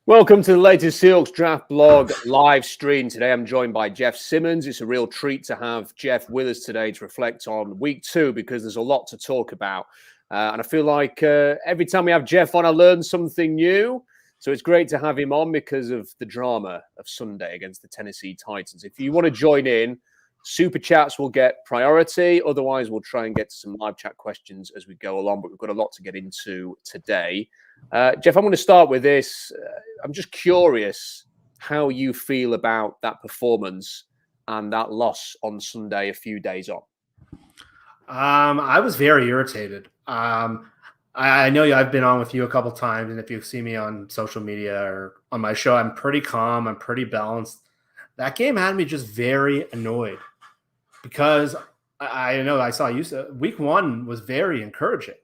Welcome to the latest Seahawks Draft Blog live stream. Today I'm joined by Jeff Simmons. It's a real treat to have Jeff with us today to reflect on week 2 because there's a lot to talk about. And I feel like every time we have Jeff on, I learn something new. So it's great to have him on because of the drama of Sunday against the Tennessee Titans. If you want to join in, Super Chats will get priority. Otherwise, we'll try and get to some live chat questions as we go along. But we've got a lot to get into today. Jeff, I'm going to start with this. I'm just curious how you feel about that performance and that loss on Sunday a few days on. I was very irritated. I know I've been on with you a couple times, and if you've seen me on social media or on my show, I'm pretty calm. I'm pretty balanced. That game had me just very annoyed because I know I saw you. Week 1 was very encouraging,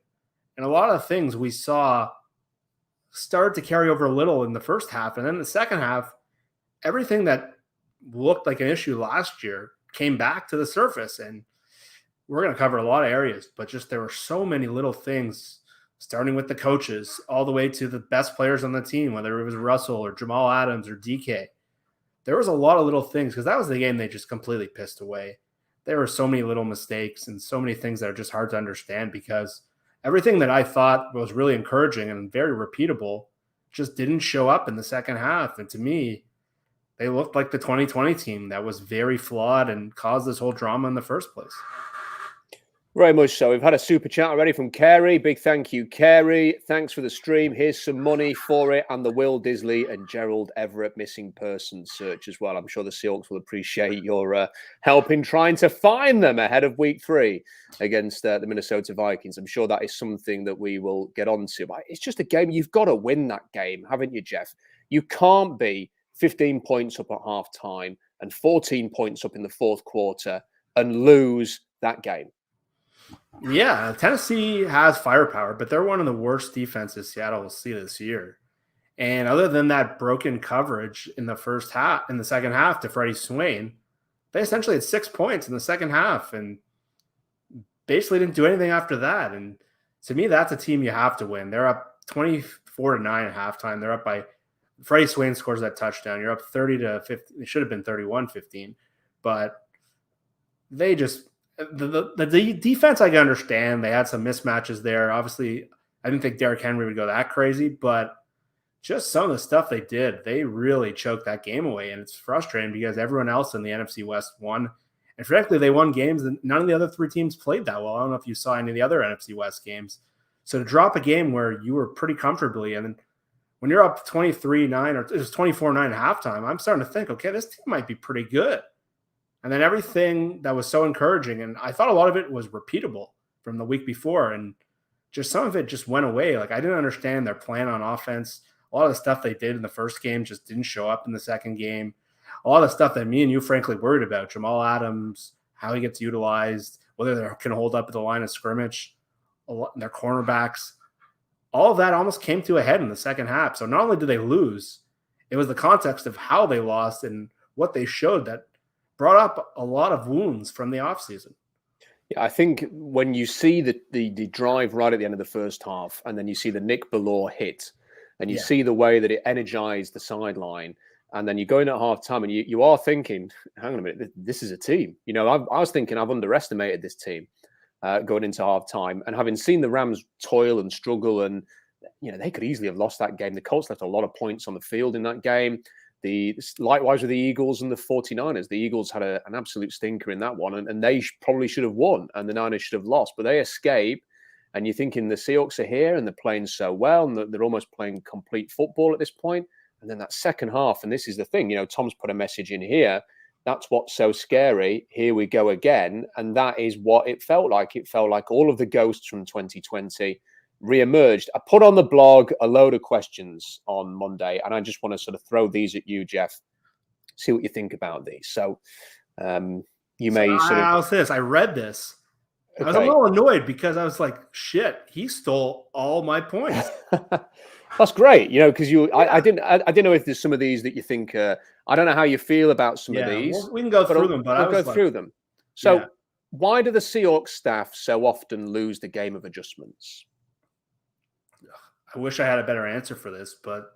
and a lot of things we saw started to carry over a little in the first half, and then the second half, everything that looked like an issue last year came back to the surface. And we're going to cover a lot of areas, but just there were so many little things, starting with the coaches all the way to the best players on the team, whether it was Russell or Jamal Adams or DK. There was a lot of little things because that was the game they just completely pissed away. There were so many little mistakes and so many things that are just hard to understand because everything that I thought was really encouraging and very repeatable just didn't show up in the second half. And to me, they looked like the 2020 team that was very flawed and caused this whole drama in the first place. Very much so. We've had a super chat already from Carey. Big thank you, Carey. Thanks for the stream. Here's some money for it and the Will Disley and Gerald Everett missing person search as well. I'm sure the Seahawks will appreciate your help in trying to find them ahead of week 3 against the Minnesota Vikings. I'm sure that is something that we will get onto. But it's just a game. You've got to win that game, haven't you, Jeff? You can't be 15 points up at halftime and 14 points up in the fourth quarter and lose that game. Yeah, Tennessee has firepower, but they're one of the worst defenses Seattle will see this year. And other than that broken coverage in the second half to Freddie Swain, they essentially had 6 points in the second half and basically didn't do anything after that. And to me, that's a team you have to win. They're up 24-9 at halftime. They're up by Freddie Swain scores that touchdown. You're up 30-15. It should have been 31-15, but they just. The defense, I can understand. They had some mismatches there. Obviously, I didn't think Derrick Henry would go that crazy, but just some of the stuff they did, they really choked that game away. And it's frustrating because everyone else in the NFC West won. And frankly, they won games that none of the other 3 teams played that well. I don't know if you saw any of the other NFC West games. So to drop a game where you were pretty comfortably, and then when you're up 23-9 or it was 24-9 at halftime, I'm starting to think, okay, this team might be pretty good. And then everything that was so encouraging, and I thought a lot of it was repeatable from the week before, and just some of it just went away. Like I didn't understand their plan on offense. A lot of the stuff they did in the first game just didn't show up in the second game. A lot of the stuff that me and you frankly worried about, Jamal Adams, how he gets utilized, whether they can hold up at the line of scrimmage, their cornerbacks, all of that almost came to a head in the second half. So not only did they lose, it was the context of how they lost and what they showed that brought up a lot of wounds from the offseason. Yeah, I think when you see the drive right at the end of the first half, and then you see the Nick Ballore hit, and you see the way that it energized the sideline, and then you go in at halftime, and you are thinking, hang on a minute, this is a team. You know, I was thinking I've underestimated this team going into halftime, and having seen the Rams toil and struggle, and you know they could easily have lost that game. The Colts left a lot of points on the field in that game. Likewise with the Eagles and the 49ers. The Eagles had an absolute stinker in that one, and they probably should have won, and the Niners should have lost. But they escape, and you're thinking the Seahawks are here, and they're playing so well, and they're almost playing complete football at this point. And then that second half, and this is the thing, you know, Tom's put a message in here. That's what's so scary. Here we go again. And that is what it felt like. It felt like all of the ghosts from 2020 reemerged. I put on the blog a load of questions on Monday, and I just want to sort of throw these at you, Jeff. See what you think about these. So you may I'll say this. I read this. Okay. I was a little annoyed because I was like, shit, he stole all my points. That's great, you know, because I didn't know if there's some of these that you think I don't know how you feel about some of these. We can go through them, but we'll go through them. So why do the Seahawks staff so often lose the game of adjustments? I wish I had a better answer for this, but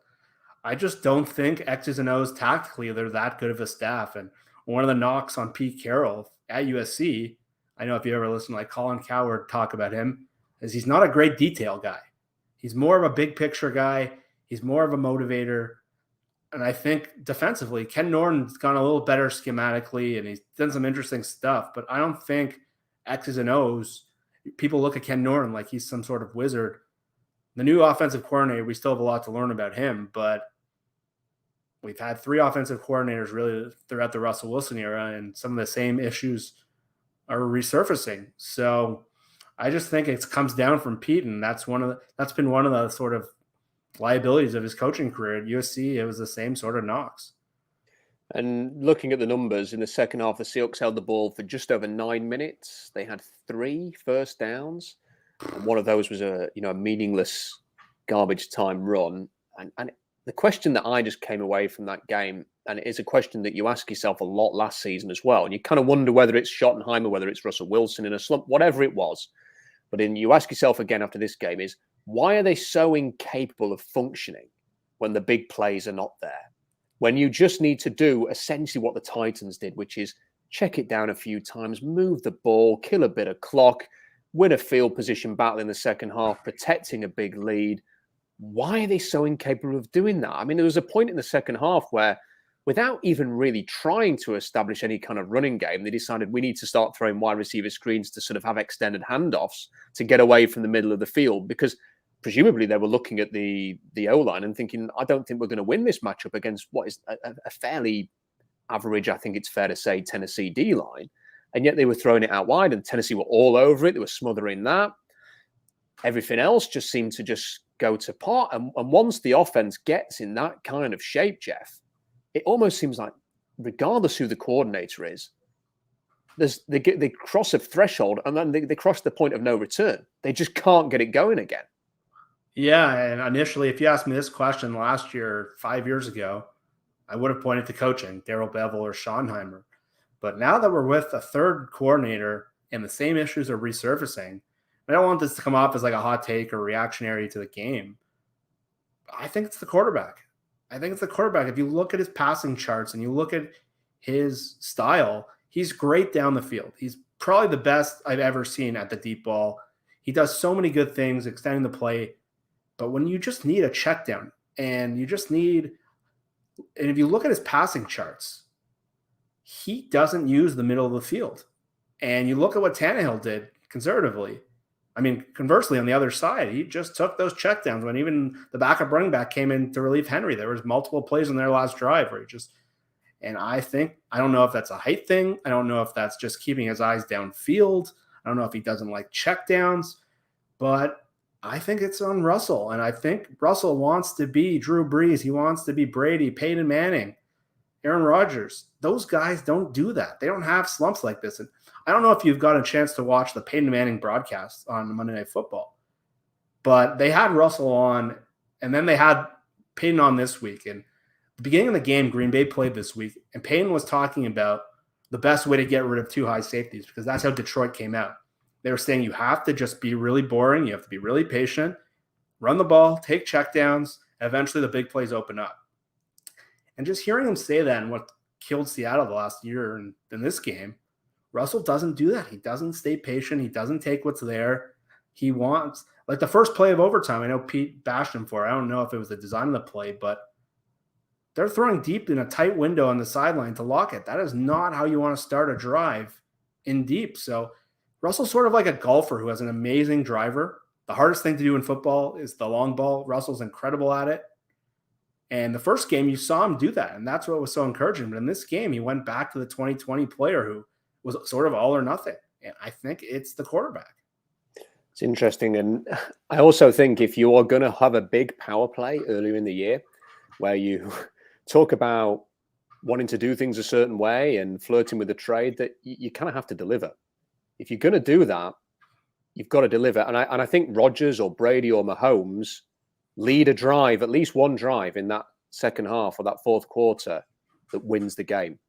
I just don't think X's and O's tactically they're that good of a staff. And one of the knocks on Pete Carroll at USC, I know if you ever listen to like Colin Cowherd talk about him, is he's not a great detail guy. He's more of a big picture guy. He's more of a motivator. And I think defensively, Ken Norton's gone a little better schematically, and he's done some interesting stuff. But I don't think X's and O's, people look at Ken Norton like he's some sort of wizard. The new offensive coordinator, we still have a lot to learn about him, but we've had 3 offensive coordinators really throughout the Russell Wilson era, and some of the same issues are resurfacing. So I just think it comes down from Pete, and that's been one of the sort of liabilities of his coaching career at USC. It was the same sort of knocks. And looking at the numbers in the second half, the Seahawks held the ball for just over 9 minutes. They had 3 first downs, and one of those was a meaningless garbage time run. And the question that I just came away from that game, and it is a question that you ask yourself a lot last season as well, and you kind of wonder whether it's Schottenheimer, whether it's Russell Wilson in a slump, whatever it was. But then you ask yourself again after this game is, why are they so incapable of functioning when the big plays are not there? When you just need to do essentially what the Titans did, which is check it down a few times, move the ball, kill a bit of clock, win a field position battle in the second half, protecting a big lead. Why are they so incapable of doing that? I mean, there was a point in the second half where, without even really trying to establish any kind of running game, they decided we need to start throwing wide receiver screens to sort of have extended handoffs to get away from the middle of the field, because presumably they were looking at the O-line and thinking, I don't think we're going to win this matchup against what is a fairly average, I think it's fair to say, Tennessee D-line. And yet they were throwing it out wide, and Tennessee were all over it. They were smothering that. Everything else just seemed to just go to pot. And once the offense gets in that kind of shape, Jeff, it almost seems like, regardless who the coordinator is, they cross a threshold and then they cross the point of no return. They just can't get it going again. Yeah, and initially, if you asked me this question last year, 5 years ago, I would have pointed to coaching, Darrell Bevel or Schottenheimer. But now that we're with a third coordinator and the same issues are resurfacing, I don't want this to come off as like a hot take or reactionary to the game. I think it's the quarterback. If you look at his passing charts and you look at his style, he's great down the field. He's probably the best I've ever seen at the deep ball. He does so many good things, extending the play. But when you just need a check down and if you look at his passing charts, he doesn't use the middle of the field. And you look at what Tannehill did conservatively. I mean, conversely, on the other side, he just took those checkdowns when even the backup running back came in to relieve Henry. There was multiple plays in their last drive where and I don't know if that's a height thing. I don't know if that's just keeping his eyes downfield. I don't know if he doesn't like checkdowns, but I think it's on Russell. And I think Russell wants to be Drew Brees. He wants to be Brady, Peyton Manning, Aaron Rodgers. Those guys don't do that. They don't have slumps like this. And I don't know if you've got a chance to watch the Peyton Manning broadcast on Monday Night Football, but they had Russell on, and then they had Peyton on this week. And the beginning of the game, Green Bay played this week, and Peyton was talking about the best way to get rid of 2 high safeties, because that's how Detroit came out. They were saying you have to just be really boring. You have to be really patient, run the ball, take checkdowns, and eventually the big plays open up. And just hearing him say that and what killed Seattle the last year in this game, Russell doesn't do that. He doesn't stay patient. He doesn't take what's there. He wants, like the first play of overtime, I know Pete bashed him for it. I don't know if it was the design of the play, but they're throwing deep in a tight window on the sideline to lock it. That is not how you want to start a drive in deep. So Russell's sort of like a golfer who has an amazing driver. The hardest thing to do in football is the long ball. Russell's incredible at it. And the first game, you saw him do that, and that's what was so encouraging. But in this game, he went back to the 2020 player who was sort of all or nothing. And I think it's the quarterback. It's interesting. And I also think if you are going to have a big power play earlier in the year where you talk about wanting to do things a certain way and flirting with the trade, that you kind of have to deliver. If you're going to do that, you've got to deliver. And I think Rodgers or Brady or Mahomes lead a drive, at least one drive in that second half or that fourth quarter that wins the game.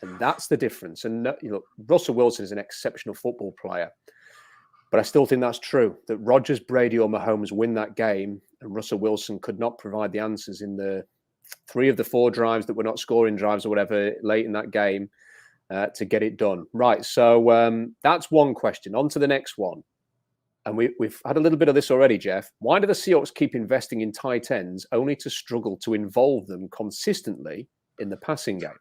And that's the difference. And Russell Wilson is an exceptional football player. But I still think that's true, that Rodgers, Brady or Mahomes win that game, and Russell Wilson could not provide the answers in the 3 of the 4 drives that were not scoring drives or whatever late in that game to get it done. Right. So that's one question. On to the next one. And we've had a little bit of this already, Jeff. Why do the Seahawks keep investing in tight ends only to struggle to involve them consistently in the passing game?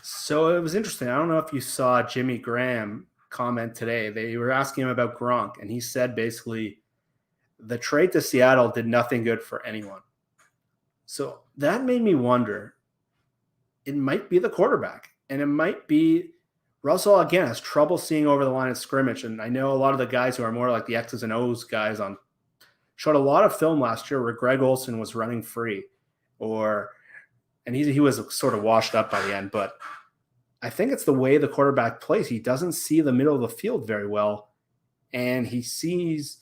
So it was interesting. I don't know if you saw Jimmy Graham comment today. They were asking him about Gronk, and he said basically the trade to Seattle did nothing good for anyone. So that made me wonder, it might be the quarterback, and it might be Russell, again, has trouble seeing over the line of scrimmage. And I know a lot of the guys who are more like the X's and O's guys showed a lot of film last year where Greg Olsen was running free, and he was sort of washed up by the end. But I think it's the way the quarterback plays. He doesn't see the middle of the field very well, and he sees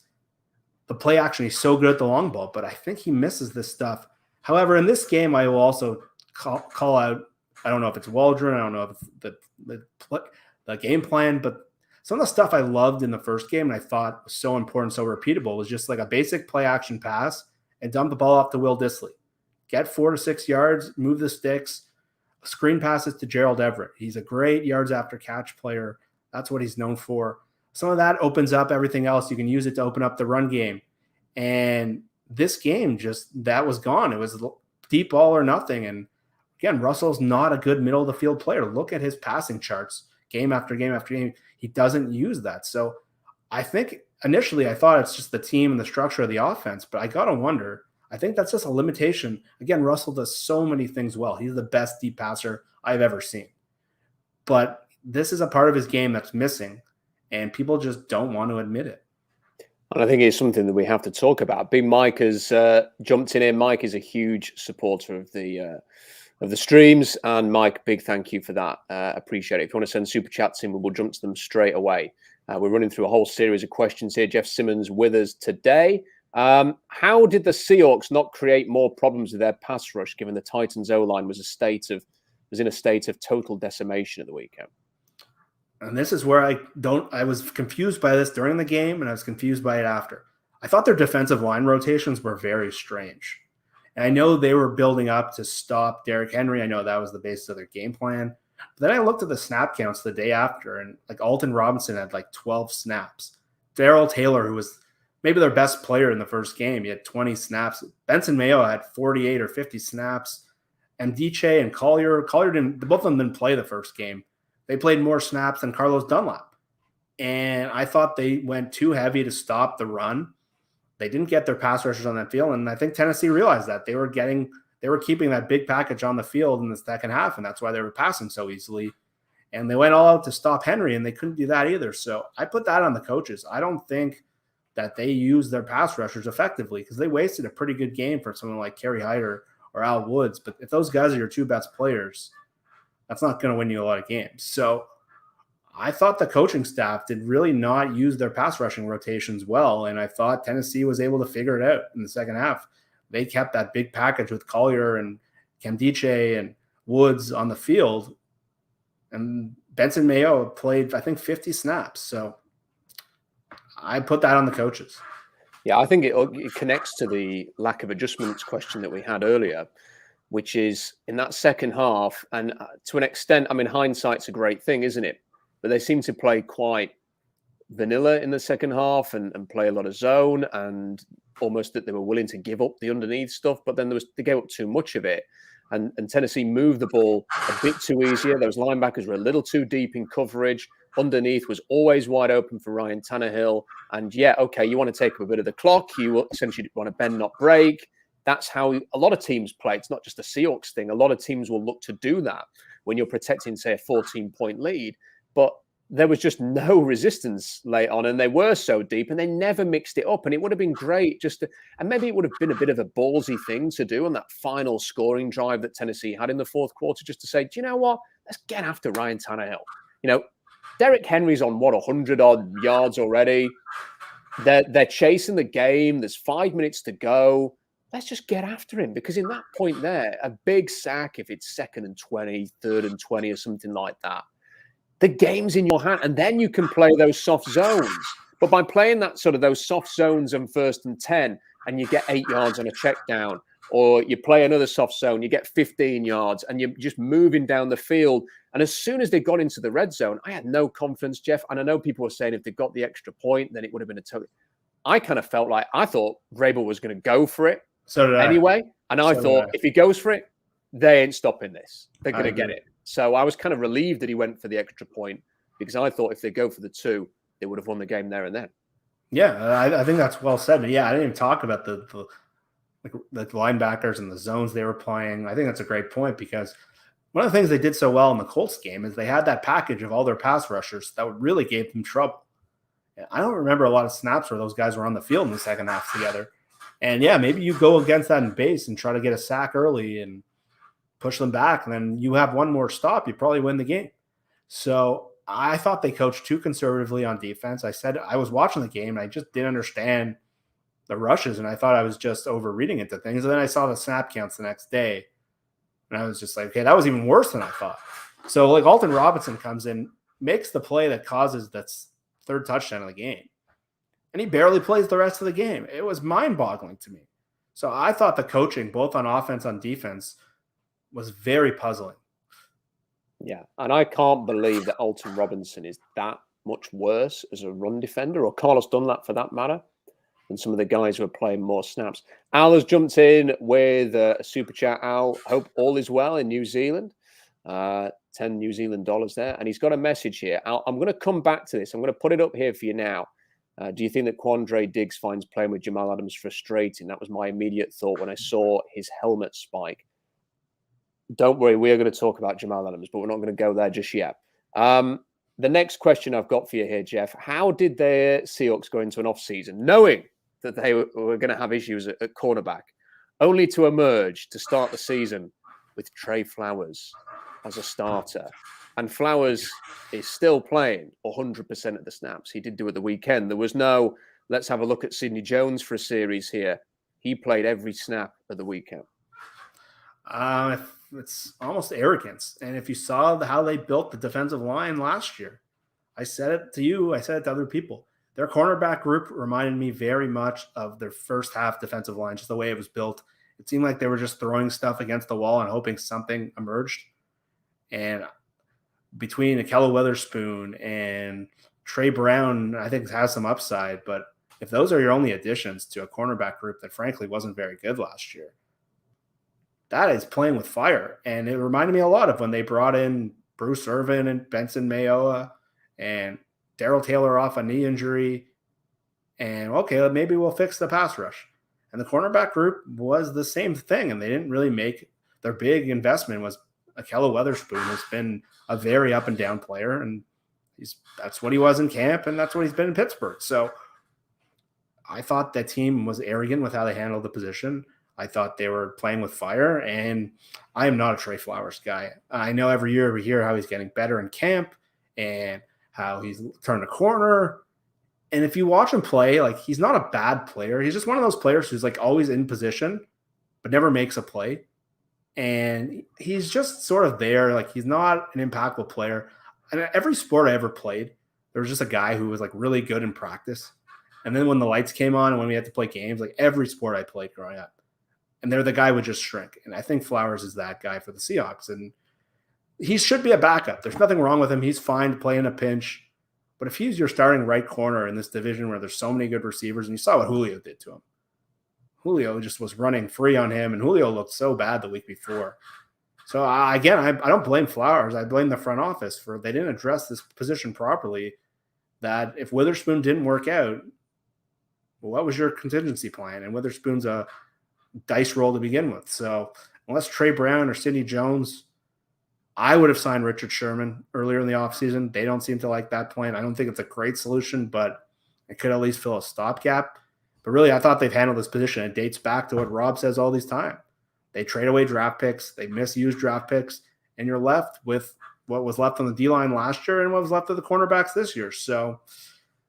the play action. He's so good at the long ball, but I think he misses this stuff. However, in this game, I will also call out, I don't know if it's Waldron, I don't know if it's the game plan, but some of the stuff I loved in the first game and I thought was so important, so repeatable, was just like a basic play action pass and dump the ball off to Will Dissly. Get 4 to 6 yards, move the sticks, screen passes to Gerald Everett. He's a great yards after catch player. That's what he's known for. Some of that opens up everything else. You can use it to open up the run game. And this game, that was gone. It was deep ball or nothing. And again, Russell's not a good middle of the field player. Look at his passing charts game after game after game. He doesn't use that. So I think initially I thought it's just the team and the structure of the offense, but I got to wonder, I think that's just a limitation. Again, Russell does so many things well. He's the best deep passer I've ever seen. But this is a part of his game that's missing, and people just don't want to admit it. And I think it's something that we have to talk about. Big Mike has jumped in here. Mike is a huge supporter of the streams. And Mike, big thank you for that. Appreciate it. If you want to send super chats in, we'll jump to them straight away. We're running through a whole series of questions here. Jeff Simmons with us today. How did the Seahawks not create more problems with their pass rush, given the Titans O-line was in a state of total decimation at the weekend? And this is where I was confused by this during the game, and I was confused by it after. I thought their defensive line rotations were very strange. And I know they were building up to stop Derrick Henry. I know that was the basis of their game plan. But then I looked at the snap counts the day after, and like Alton Robinson had like 12 snaps. Darrell Taylor, who was maybe their best player in the first game, he had 20 snaps. Benson Mayo had 48 or 50 snaps. And Diche and Collier both of them didn't play the first game. They played more snaps than Carlos Dunlap. And I thought they went too heavy to stop the run. They didn't get their pass rushers on that field. And I think Tennessee realized that. They were keeping that big package on the field in the second half, and that's why they were passing so easily. And they went all out to stop Henry, and they couldn't do that either. So I put that on the coaches. I don't think that they used their pass rushers effectively, because they wasted a pretty good game for someone like Kerry Hyder or Al Woods. But if those guys are your two best players, that's not going to win you a lot of games. So I thought the coaching staff did really not use their pass rushing rotations well, and I thought Tennessee was able to figure it out in the second half. They kept that big package with Collier and Camdiche and Woods on the field, and Benson Mayo played, I think, 50 snaps. So I put that on the coaches. Yeah, I think it connects to the lack of adjustments question that we had earlier, which is in that second half, and to an extent, I mean, hindsight's a great thing, isn't it? But they seem to play quite vanilla in the second half and play a lot of zone, and almost that they were willing to give up the underneath stuff, but then they gave up too much of it. And Tennessee moved the ball a bit too easier. Those linebackers were a little too deep in coverage. Underneath was always wide open for Ryan Tannehill. And yeah, okay, you want to take up a bit of the clock. You essentially want to bend, not break. That's how a lot of teams play. It's not just a Seahawks thing. A lot of teams will look to do that when you're protecting, say, a 14-point lead. But there was just no resistance late on, and they were so deep, and they never mixed it up. And it would have been great and maybe it would have been a bit of a ballsy thing to do on that final scoring drive that Tennessee had in the fourth quarter, just to say, do you know what? Let's get after Ryan Tannehill. You know, Derrick Henry's on 100-odd yards already. They're chasing the game. There's 5 minutes to go. Let's just get after him, because in that point there, a big sack, if it's 2nd and 20, 3rd and 20 or something like that, the game's in your hand, and then you can play those soft zones. But by playing that sort of those soft zones and 1st and 10, and you get 8 yards on a check down, or you play another soft zone, you get 15 yards, and you're just moving down the field. And as soon as they got into the red zone, I had no confidence, Jeff. And I know people were saying if they got the extra point, then it would have been a total. I kind of felt like I thought Vrabel was going to go for it anyway. And I thought if he goes for it, they ain't stopping this. They're going to get it. So I was kind of relieved that he went for the extra point because I thought if they go for the 2, they would have won the game there and then. Yeah, I think that's well said. Yeah, I didn't even talk about the linebackers and the zones they were playing. I think that's a great point because one of the things they did so well in the Colts game is they had that package of all their pass rushers that really gave them trouble. And I don't remember a lot of snaps where those guys were on the field in the second half together. And yeah, maybe you go against that in base and try to get a sack early and push them back, and then you have one more stop, you probably win the game. So I thought they coached too conservatively on defense. I said I was watching the game, and I just didn't understand the rushes, and I thought I was just overreading into things. And then I saw the snap counts the next day, and I was just like, okay, that was even worse than I thought. So like Alton Robinson comes in, makes the play that causes that third touchdown of the game, and he barely plays the rest of the game. It was mind-boggling to me. So I thought the coaching, both on offense and defense, was very puzzling. Yeah, and I can't believe that Alton Robinson is that much worse as a run defender, or Carlos Dunlap for that matter, than some of the guys who are playing more snaps. Al has jumped in with a super chat. Al, hope all is well in New Zealand. 10 New Zealand dollars there. And he's got a message here. Al, I'm going to come back to this. I'm going to put it up here for you now. Do you think that Quandre Diggs finds playing with Jamal Adams frustrating? That was my immediate thought when I saw his helmet spike. Don't worry, we are going to talk about Jamal Adams, but we're not going to go there just yet. The next question I've got for you here, Jeff, how did the Seahawks go into an offseason knowing that they were going to have issues at cornerback, only to emerge to start the season with Trey Flowers as a starter? And Flowers is still playing 100% of the snaps. He did do it the weekend. There was no, let's have a look at Sidney Jones for a series here. He played every snap of the weekend. It's almost arrogance. And if you saw how they built the defensive line last year, I said it to you, I said it to other people. Their cornerback group reminded me very much of their first half defensive line, just the way it was built. It seemed like they were just throwing stuff against the wall and hoping something emerged. And between Ahkello Witherspoon and Trey Brown, I think has some upside. But if those are your only additions to a cornerback group that frankly wasn't very good last year, that is playing with fire. And it reminded me a lot of when they brought in Bruce Irvin and Benson Mayoa and Darrell Taylor off a knee injury. And okay, maybe we'll fix the pass rush. And the cornerback group was the same thing. And they didn't really make their big investment was Ahkello Witherspoon has been a very up and down player. And that's what he was in camp. And that's what he's been in Pittsburgh. So I thought that team was arrogant with how they handled the position. I thought they were playing with fire, and I am not a Trey Flowers guy. I know every year we hear how he's getting better in camp and how he's turned a corner. And if you watch him play, like he's not a bad player. He's just one of those players who's like always in position, but never makes a play. And he's just sort of there. Like he's not an impactful player. And every sport I ever played, there was just a guy who was like really good in practice. And then when the lights came on and when we had to play games, like every sport I played growing up, and the guy would just shrink. And I think Flowers is that guy for the Seahawks. And he should be a backup. There's nothing wrong with him. He's fine playing a pinch. But if he's your starting right corner in this division where there's so many good receivers, and you saw what Julio did to him. Julio just was running free on him, and Julio looked so bad the week before. So, again, I don't blame Flowers. I blame the front office for they didn't address this position properly, that if Witherspoon didn't work out, well, what was your contingency plan? And Witherspoon's a dice roll to begin with. So unless Trey Brown or Sidney Jones, I would have signed Richard Sherman earlier in the offseason. They don't seem to like that plan. I don't think it's a great solution, but it could at least fill a stopgap. But really, I thought they've handled this position. It dates back to what Rob says all these time. They trade away draft picks. They misuse draft picks. And you're left with what was left on the D-line last year and what was left of the cornerbacks this year. So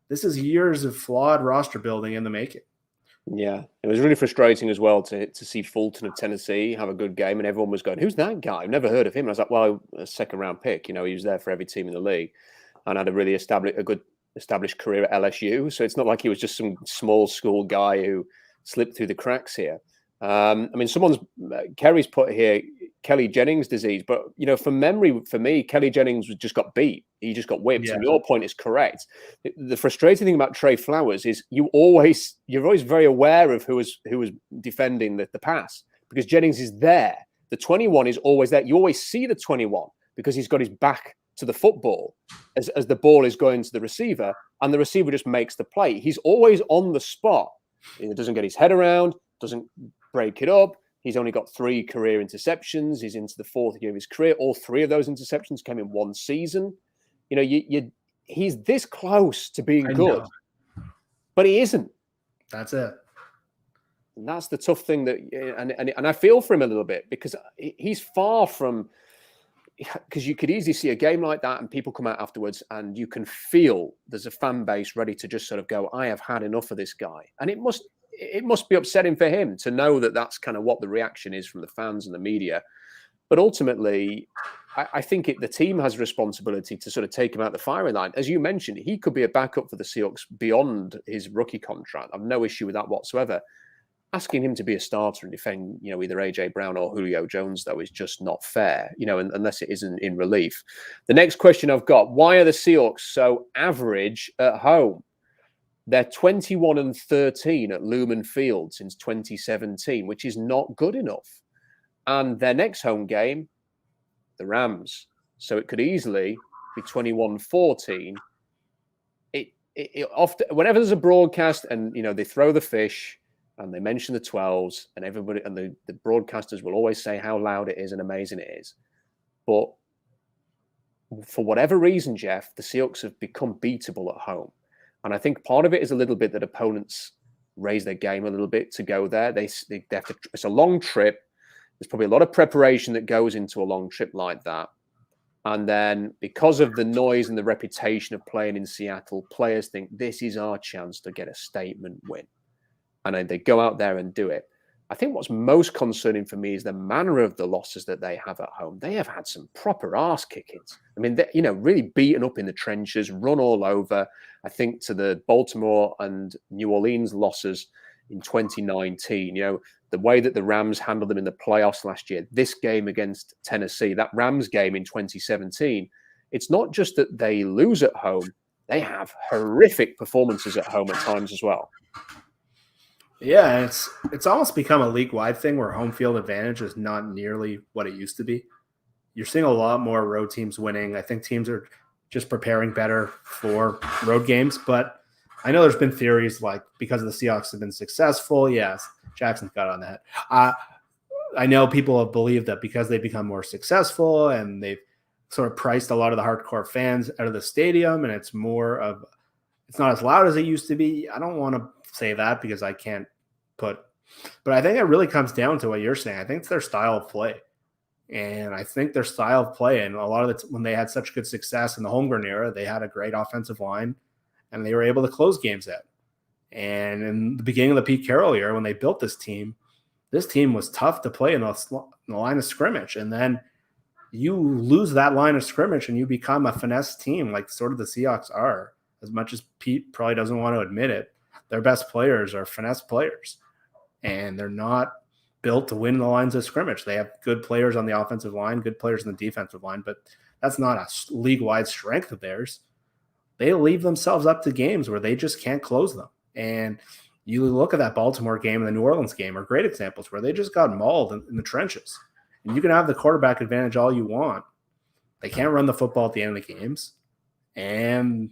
this is years of flawed roster building in the making. Yeah, it was really frustrating as well to see Fulton of Tennessee have a good game, and everyone was going, "Who's that guy? I've never heard of him." And I was like, "Well, a second-round pick. You know, he was there for every team in the league, and had a really good established career at LSU. So it's not like he was just some small school guy who slipped through the cracks here." I mean, Kerry's put here Kelly Jennings disease, but from memory, for me, Kelly Jennings just got beat. He just got whipped. Yeah. And your point is correct. The frustrating thing about Trey Flowers is you're always very aware of who was defending the pass, because Jennings is there. The 21 is always there. You always see the 21 because he's got his back to the football as the ball is going to the receiver, and the receiver just makes the play. He's always on the spot. He doesn't get his head around, doesn't break it up. He's only got 3 career interceptions. He's into the 4th year of his career. All 3 of those interceptions came in one season. He's this close to being good, but he isn't. That's it. And that's the tough thing and I feel for him a little bit, because he's far from, because you could easily see a game like that and people come out afterwards and you can feel there's a fan base ready to just sort of go, I have had enough of this guy. And it must be upsetting for him to know that that's kind of what the reaction is from the fans and the media. But ultimately, I think the team has a responsibility to sort of take him out the firing line. As you mentioned, he could be a backup for the Seahawks beyond his rookie contract. I've no issue with that whatsoever. Asking him to be a starter and defend, either AJ Brown or Julio Jones, though, is just not fair, unless it isn't in relief. The next question I've got: why are the Seahawks so average at home? They're 21-13 at Lumen Field since 2017, which is not good enough. And their next home game, the Rams. So it could easily be 21-14. It often, whenever there's a broadcast and they throw the fish and they mention the 12s, and everybody and the broadcasters will always say how loud it is and amazing it is. But for whatever reason, Jeff, the Seahawks have become beatable at home. And I think part of it is a little bit that opponents raise their game a little bit to go there. They have to, it's a long trip. There's probably a lot of preparation that goes into a long trip like that. And then because of the noise and the reputation of playing in Seattle, players think this is our chance to get a statement win. And then they go out there and do it. I think what's most concerning for me is the manner of the losses that they have at home. They have had some proper arse kickings. I mean, really beaten up in the trenches, run all over. I think to the Baltimore and New Orleans losses in 2019, the way that the Rams handled them in the playoffs last year, this game against Tennessee, that Rams game in 2017, it's not just that they lose at home, they have horrific performances at home at times as well. Yeah, it's almost become a league-wide thing where home field advantage is not nearly what it used to be. You're seeing a lot more road teams winning. I think teams are just preparing better for road games. But I know there's been theories like because the Seahawks have been successful. Yes, Jackson's got on that. I know people have believed that because they've become more successful and they've sort of priced a lot of the hardcore fans out of the stadium, and it's not as loud as it used to be. I don't want to say that because I can't but I think it really comes down to what you're saying. I think it's their style of play. And I think their style of play, and a lot of when they had such good success in the Holmgren era, they had a great offensive line and they were able to close games out. And in the beginning of the Pete Carroll era, when they built this team was tough to play in the line of scrimmage. And then you lose that line of scrimmage and you become a finesse team like sort of the Seahawks are. As much as Pete probably doesn't want to admit it, their best players are finesse players. And they're not built to win the lines of scrimmage. They have good players on the offensive line, good players on the defensive line, but that's not a league-wide strength of theirs. They leave themselves up to games where they just can't close them. And you look at that Baltimore game and the New Orleans game are great examples where they just got mauled in the trenches. And you can have the quarterback advantage all you want. They can't run the football at the end of the games. And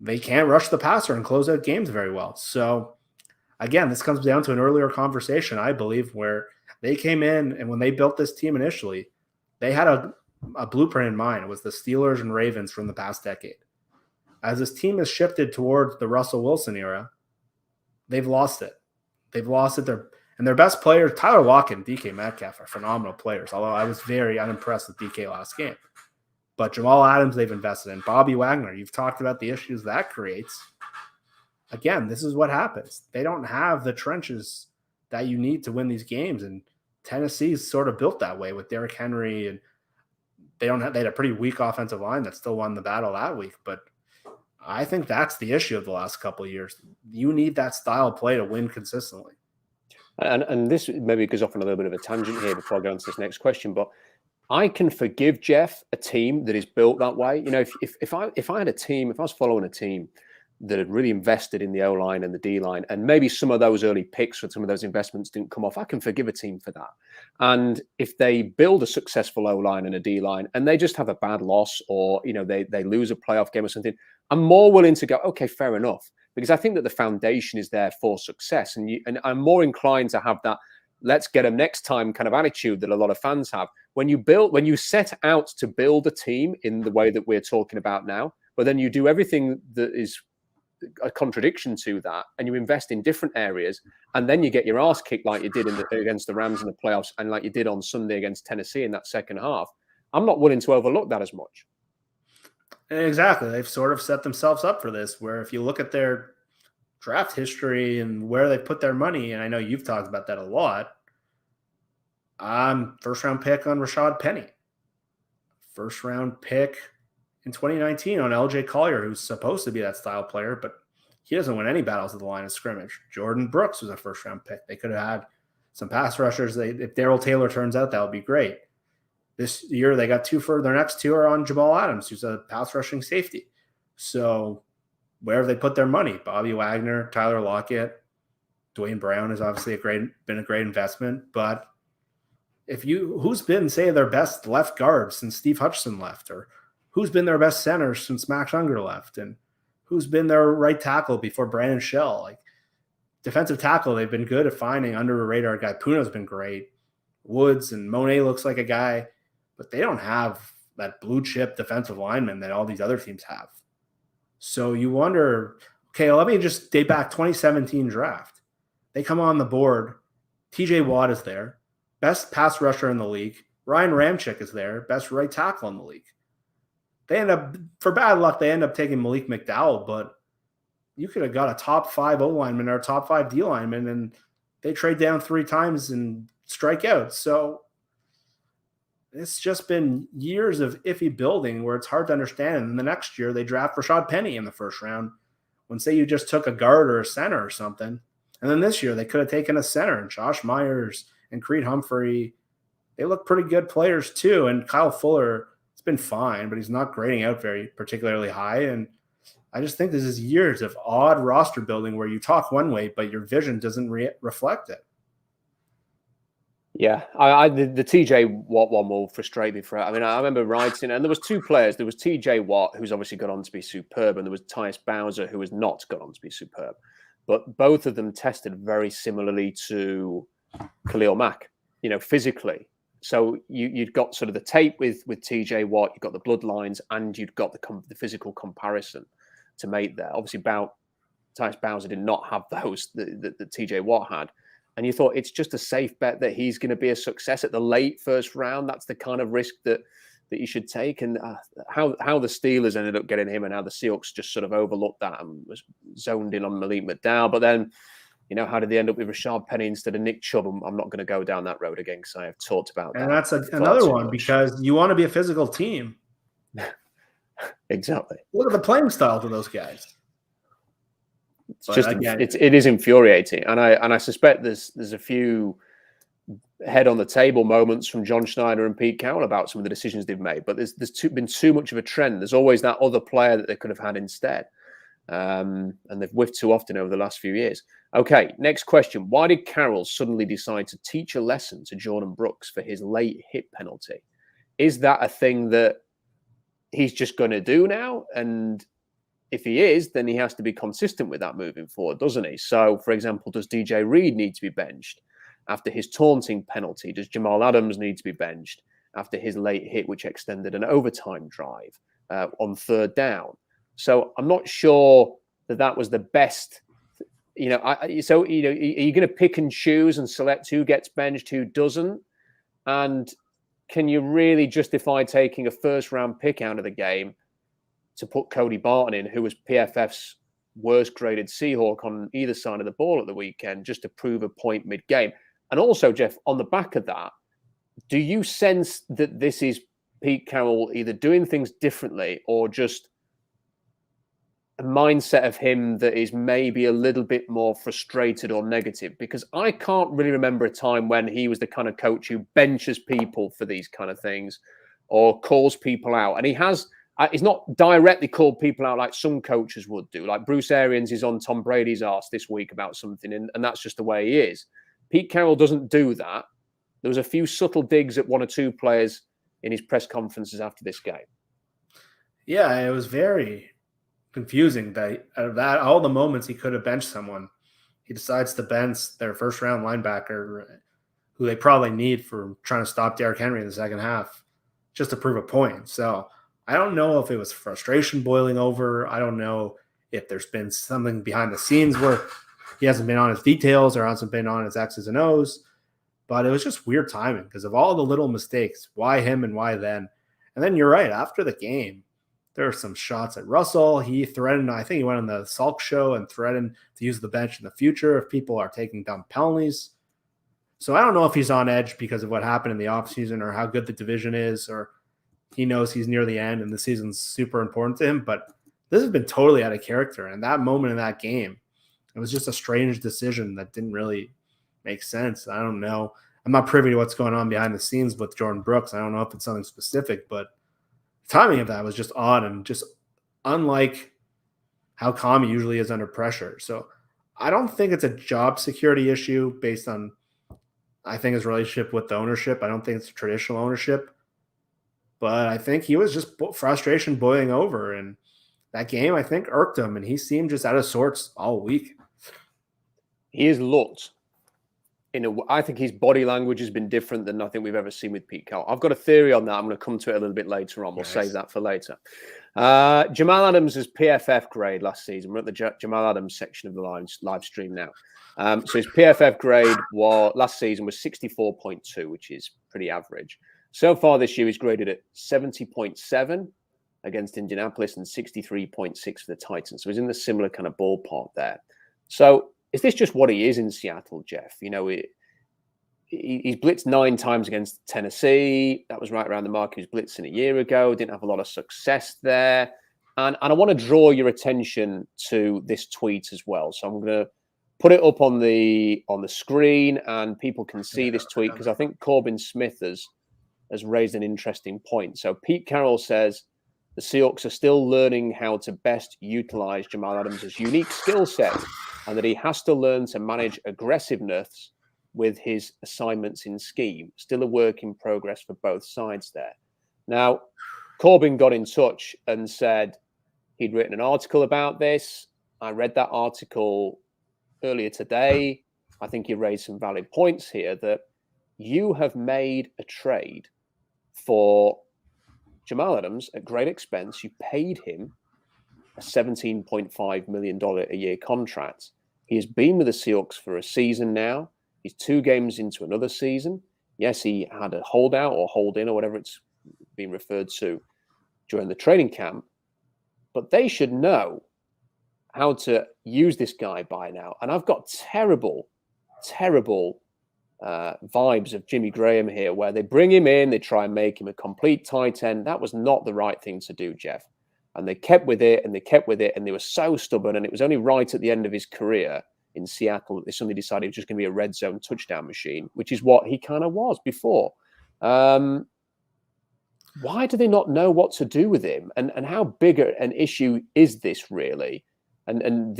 they can't rush the passer and close out games very well. So, again, this comes down to an earlier conversation, I believe, where they came in and when they built this team initially, they had a blueprint in mind. It was the Steelers and Ravens from the past decade. As this team has shifted towards the Russell Wilson era, they've lost it. And their best players, Tyler Lockett and DK Metcalf, are phenomenal players, although I was very unimpressed with DK last game. But Jamal Adams, they've invested in. Bobby Wagner, you've talked about the issues that creates. Again, this is what happens. They don't have the trenches that you need to win these games. And Tennessee's sort of built that way with Derrick Henry. And they had a pretty weak offensive line that still won the battle that week. But I think that's the issue of the last couple of years. You need that style of play to win consistently. And this maybe goes off on a little bit of a tangent here before I go on to this next question, but I can forgive, Jeff, a team that is built that way. You know, if I had a team, if I was following a team that had really invested in the O-line and the D-line, and maybe some of those early picks or some of those investments didn't come off, I can forgive a team for that. And if they build a successful O-line and a D-line and they just have a bad loss, or, you know, they lose a playoff game or something, I'm more willing to go, okay, fair enough. Because I think that the foundation is there for success. And I'm more inclined to have that let's get them next time kind of attitude that a lot of fans have. When you set out to build a team in the way that we're talking about now, but then you do everything that is a contradiction to that, and you invest in different areas, and then you get your ass kicked like you did against the Rams in the playoffs, and like you did on Sunday against Tennessee in that second half. I'm not willing to overlook that as much. Exactly. They've sort of set themselves up for this, where if you look at their draft history and where they put their money, and I know you've talked about that a lot, first round pick on Rashad Penny, first round pick in 2019 on LJ Collier, who's supposed to be that style player, but he doesn't win any battles at the line of scrimmage. Jordan Brooks was a first round pick. They could have had some pass rushers. If Darrell Taylor turns out, that would be great. This year, they got their next two are on Jamal Adams, who's a pass rushing safety. So where have they put their money? Bobby Wagner, Tyler Lockett, Dwayne Brown has obviously been a great investment. But who's been, say, their best left guard since Steve Hutchinson left, or who's been their best center since Max Unger left, and who's been their right tackle before Brandon Shell? Like, defensive tackle, they've been good at finding under the radar guy. Puno's been great. Woods and Monet looks like a guy, but they don't have that blue chip defensive lineman that all these other teams have. So you wonder, okay, let me just date back 2017 draft. They come on the board. TJ Watt is there, best pass rusher in the league. Ryan Ramczyk is there, best right tackle in the league. They end up, for bad luck, they end up taking Malik McDowell, but you could have got a top 5 O lineman or a top 5 D lineman, and they trade down 3 times and strike out. So it's just been years of iffy building where it's hard to understand. And the next year they draft Rashad Penny in the first round when, say, you just took a guard or a center or something. And then this year they could have taken a center, and Josh Myers and Creed Humphrey. They look pretty good players too. And Kyle Fuller, it's been fine, but he's not grading out very particularly high. And I just think this is years of odd roster building where you talk one way, but your vision doesn't reflect it. Yeah, the TJ Watt one will frustrate me for it. I mean, I remember writing, and there was 2 players. There was TJ Watt, who's obviously got on to be superb, and there was Tyus Bowser, who has not got on to be superb. But both of them tested very similarly to Khalil Mack, you know, physically. So you'd got sort of the tape with TJ Watt, you've got the bloodlines, and you'd got the physical comparison to make there. Obviously, Tyus Bowser did not have those that TJ Watt had. And you thought it's just a safe bet that he's going to be a success at the late first round. That's the kind of risk that you should take. And how the Steelers ended up getting him, and how the Seahawks just sort of overlooked that and was zoned in on Malik McDowell. But then, you know, how did they end up with Rashad Penny instead of Nick Chubb? I'm not going to go down that road again because I have talked about that. And that's another one, because you want to be a physical team. Exactly. Look at the playing styles of those guys. It is infuriating, and I suspect there's a few head on the table moments from John Schneider and Pete Carroll about some of the decisions they've made. But there's been too much of a trend. There's always that other player that they could have had instead, and they've whiffed too often over the last few years. Okay, next question: why did Carroll suddenly decide to teach a lesson to Jordan Brooks for his late hit penalty? Is that a thing that he's just going to do now? And if he is, then he has to be consistent with that moving forward, doesn't he? So, for example, does DJ Reed need to be benched after his taunting penalty? Does Jamal Adams need to be benched after his late hit, which extended an overtime drive on 3rd down? So I'm not sure that was the best. You know, are you going to pick and choose and select who gets benched, who doesn't? And can you really justify taking a first-round pick out of the game to put Cody Barton in, who was PFF's worst graded Seahawk on either side of the ball at the weekend, just to prove a point mid-game? And also, Jeff, on the back of that, do you sense that this is Pete Carroll either doing things differently or just a mindset of him that is maybe a little bit more frustrated or negative, because I can't really remember a time when he was the kind of coach who benches people for these kind of things or calls people out. And he's not directly called people out like some coaches would do. Like Bruce Arians is on Tom Brady's arse this week about something, and that's just the way he is. Pete Carroll doesn't do that. There was a few subtle digs at one or two players in his press conferences after this game. Yeah, it was very confusing that out of that, all the moments he could have benched someone, he decides to bench their first round linebacker, who they probably need for trying to stop Derrick Henry in the second half, just to prove a point. So I don't know if it was frustration boiling over. I don't know if there's been something behind the scenes where he hasn't been on his details or hasn't been on his X's and O's, but it was just weird timing because of all the little mistakes. Why him and why then? And then you're right, after the game, there were some shots at Russell. He threatened, I think he went on the Salk show and threatened to use the bench in the future if people are taking dumb penalties. So I don't know if he's on edge because of what happened in the offseason or how good the division is, or he knows he's near the end and the season's super important to him. But this has been totally out of character. And that moment in that game, it was just a strange decision that didn't really make sense. I don't know. I'm not privy to what's going on behind the scenes with Jordan Brooks. I don't know if it's something specific, but timing of that was just odd and just unlike how calm he usually is under pressure. So I don't think it's a job security issue based on, I think, his relationship with the ownership. I don't think it's a traditional ownership, but I think he was just frustration boiling over. And that game, I think, irked him, and he seemed just out of sorts all week. He has looked I think his body language has been different than I think we've ever seen with Pete Carroll. I've got a theory on that. I'm going to come to it a little bit later on. We'll save that for later. Jamal Adams' PFF grade last season. We're at the Jamal Adams section of the live stream now. So his PFF grade last season was 64.2, which is pretty average. So far this year, he's graded at 70.7 against Indianapolis and 63.6 for the Titans. So he's in the similar kind of ballpark there. So is this just what he is in Seattle, Jeff? You know, he's blitzed 9 times against Tennessee. That was right around the mark he was blitzing a year ago. Didn't have a lot of success there. And I want to draw your attention to this tweet as well. So I'm going to put it up on the screen and people can see this tweet because I think Corbin Smith has raised an interesting point. So Pete Carroll says the Seahawks are still learning how to best utilize Jamal Adams' unique skill set, and that he has to learn to manage aggressiveness with his assignments in scheme. Still a work in progress for both sides there. Now, Corbin got in touch and said he'd written an article about this. I read that article earlier today. I think he raised some valid points here that you have made a trade for Jamal Adams at great expense. You paid him a $17.5 million a year contract. He has been with the Seahawks for a season now. He's 2 games into another season. Yes, he had a holdout or hold-in or whatever it's been referred to during the training camp. But they should know how to use this guy by now. And I've got terrible vibes of Jimmy Graham here, where they bring him in, they try and make him a complete tight end. That was not the right thing to do, Jeff. And they kept with it, and they were so stubborn. And it was only right at the end of his career in Seattle that they suddenly decided it was just going to be a red zone touchdown machine, which is what he kind of was before. Why do they not know what to do with him? And how big an issue is this really? And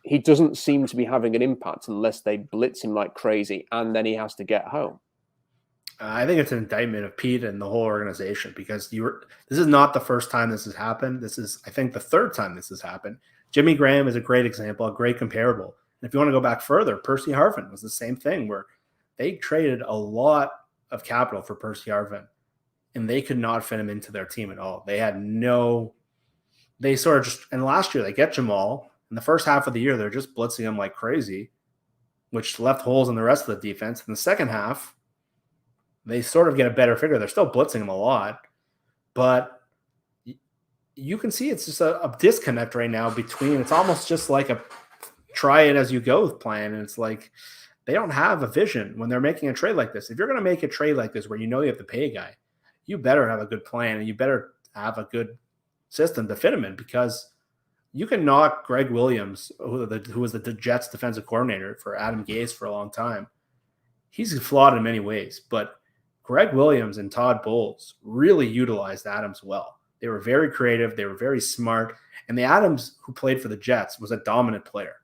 he doesn't seem to be having an impact unless they blitz him like crazy, and then he has to get home. I think it's an indictment of Pete and the whole organization, because this is not the first time this has happened. This is, I think, the 3rd time this has happened. Jimmy Graham is a great example, a great comparable. And if you want to go back further, Percy Harvin was the same thing, where they traded a lot of capital for Percy Harvin, and they could not fit him into their team at all. They sort of just, and last year they get Jamal. In the first half of the year, they're just blitzing him like crazy, which left holes in the rest of the defense. In the second half, they sort of get a better figure. They're still blitzing him a lot, but you can see it's just a disconnect right now between, it's almost just like a try it as you go plan. And it's like, they don't have a vision when they're making a trade like this. If you're going to make a trade like this, where you know you have to pay a guy, you better have a good plan and you better have a good system to fit him in, because you can knock Greg Williams, who was the Jets defensive coordinator for Adam Gase for a long time. He's flawed in many ways, but Greg Williams and Todd Bowles really utilized Adams well. They were very creative. They were very smart. And the Adams who played for the Jets was a dominant player.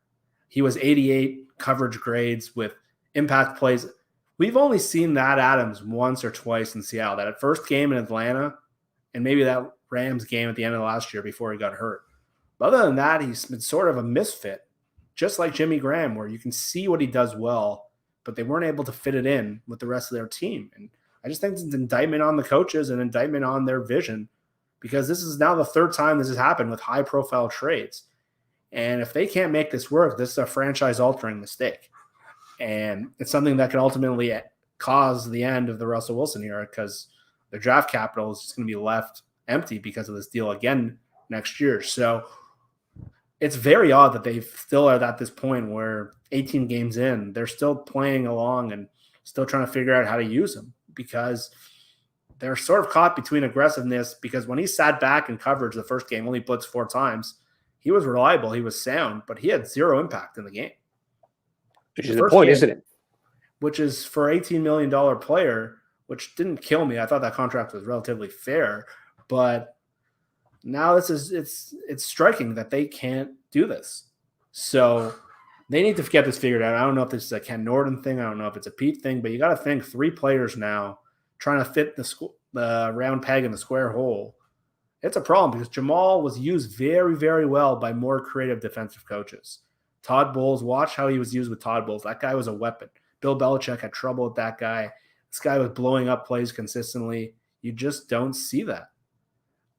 He was 88 coverage grades with impact plays. We've only seen that Adams once or twice in Seattle. That first game in Atlanta and maybe that Rams game at the end of last year before he got hurt. But other than that, he's been sort of a misfit, just like Jimmy Graham, where you can see what he does well, but they weren't able to fit it in with the rest of their team. And I just think it's an indictment on the coaches, an indictment on their vision, because this is now the third time this has happened with high-profile trades. And if they can't make this work, this is a franchise-altering mistake. And it's something that could ultimately cause the end of the Russell Wilson era, because their draft capital is just going to be left empty because of this deal again next year. So it's very odd that they still are at this point where 18 games in, they're still playing along and still trying to figure out how to use him, because they're sort of caught between aggressiveness, because when he sat back in coverage the first game, only blitzed 4 times, he was reliable, he was sound, but he had zero impact in the game. Which is the point, isn't it? Which is for $18 million player, which didn't kill me. I thought that contract was relatively fair, but now it's striking that they can't do this. So they need to get this figured out. I don't know if this is a Ken Norton thing. I don't know if it's a Pete thing, but you got to think 3 players now trying to fit the round peg in the square hole. It's a problem because Jamal was used very, very well by more creative defensive coaches. Todd Bowles, watch how he was used with Todd Bowles. That guy was a weapon. Bill Belichick had trouble with that guy. This guy was blowing up plays consistently. You just don't see that.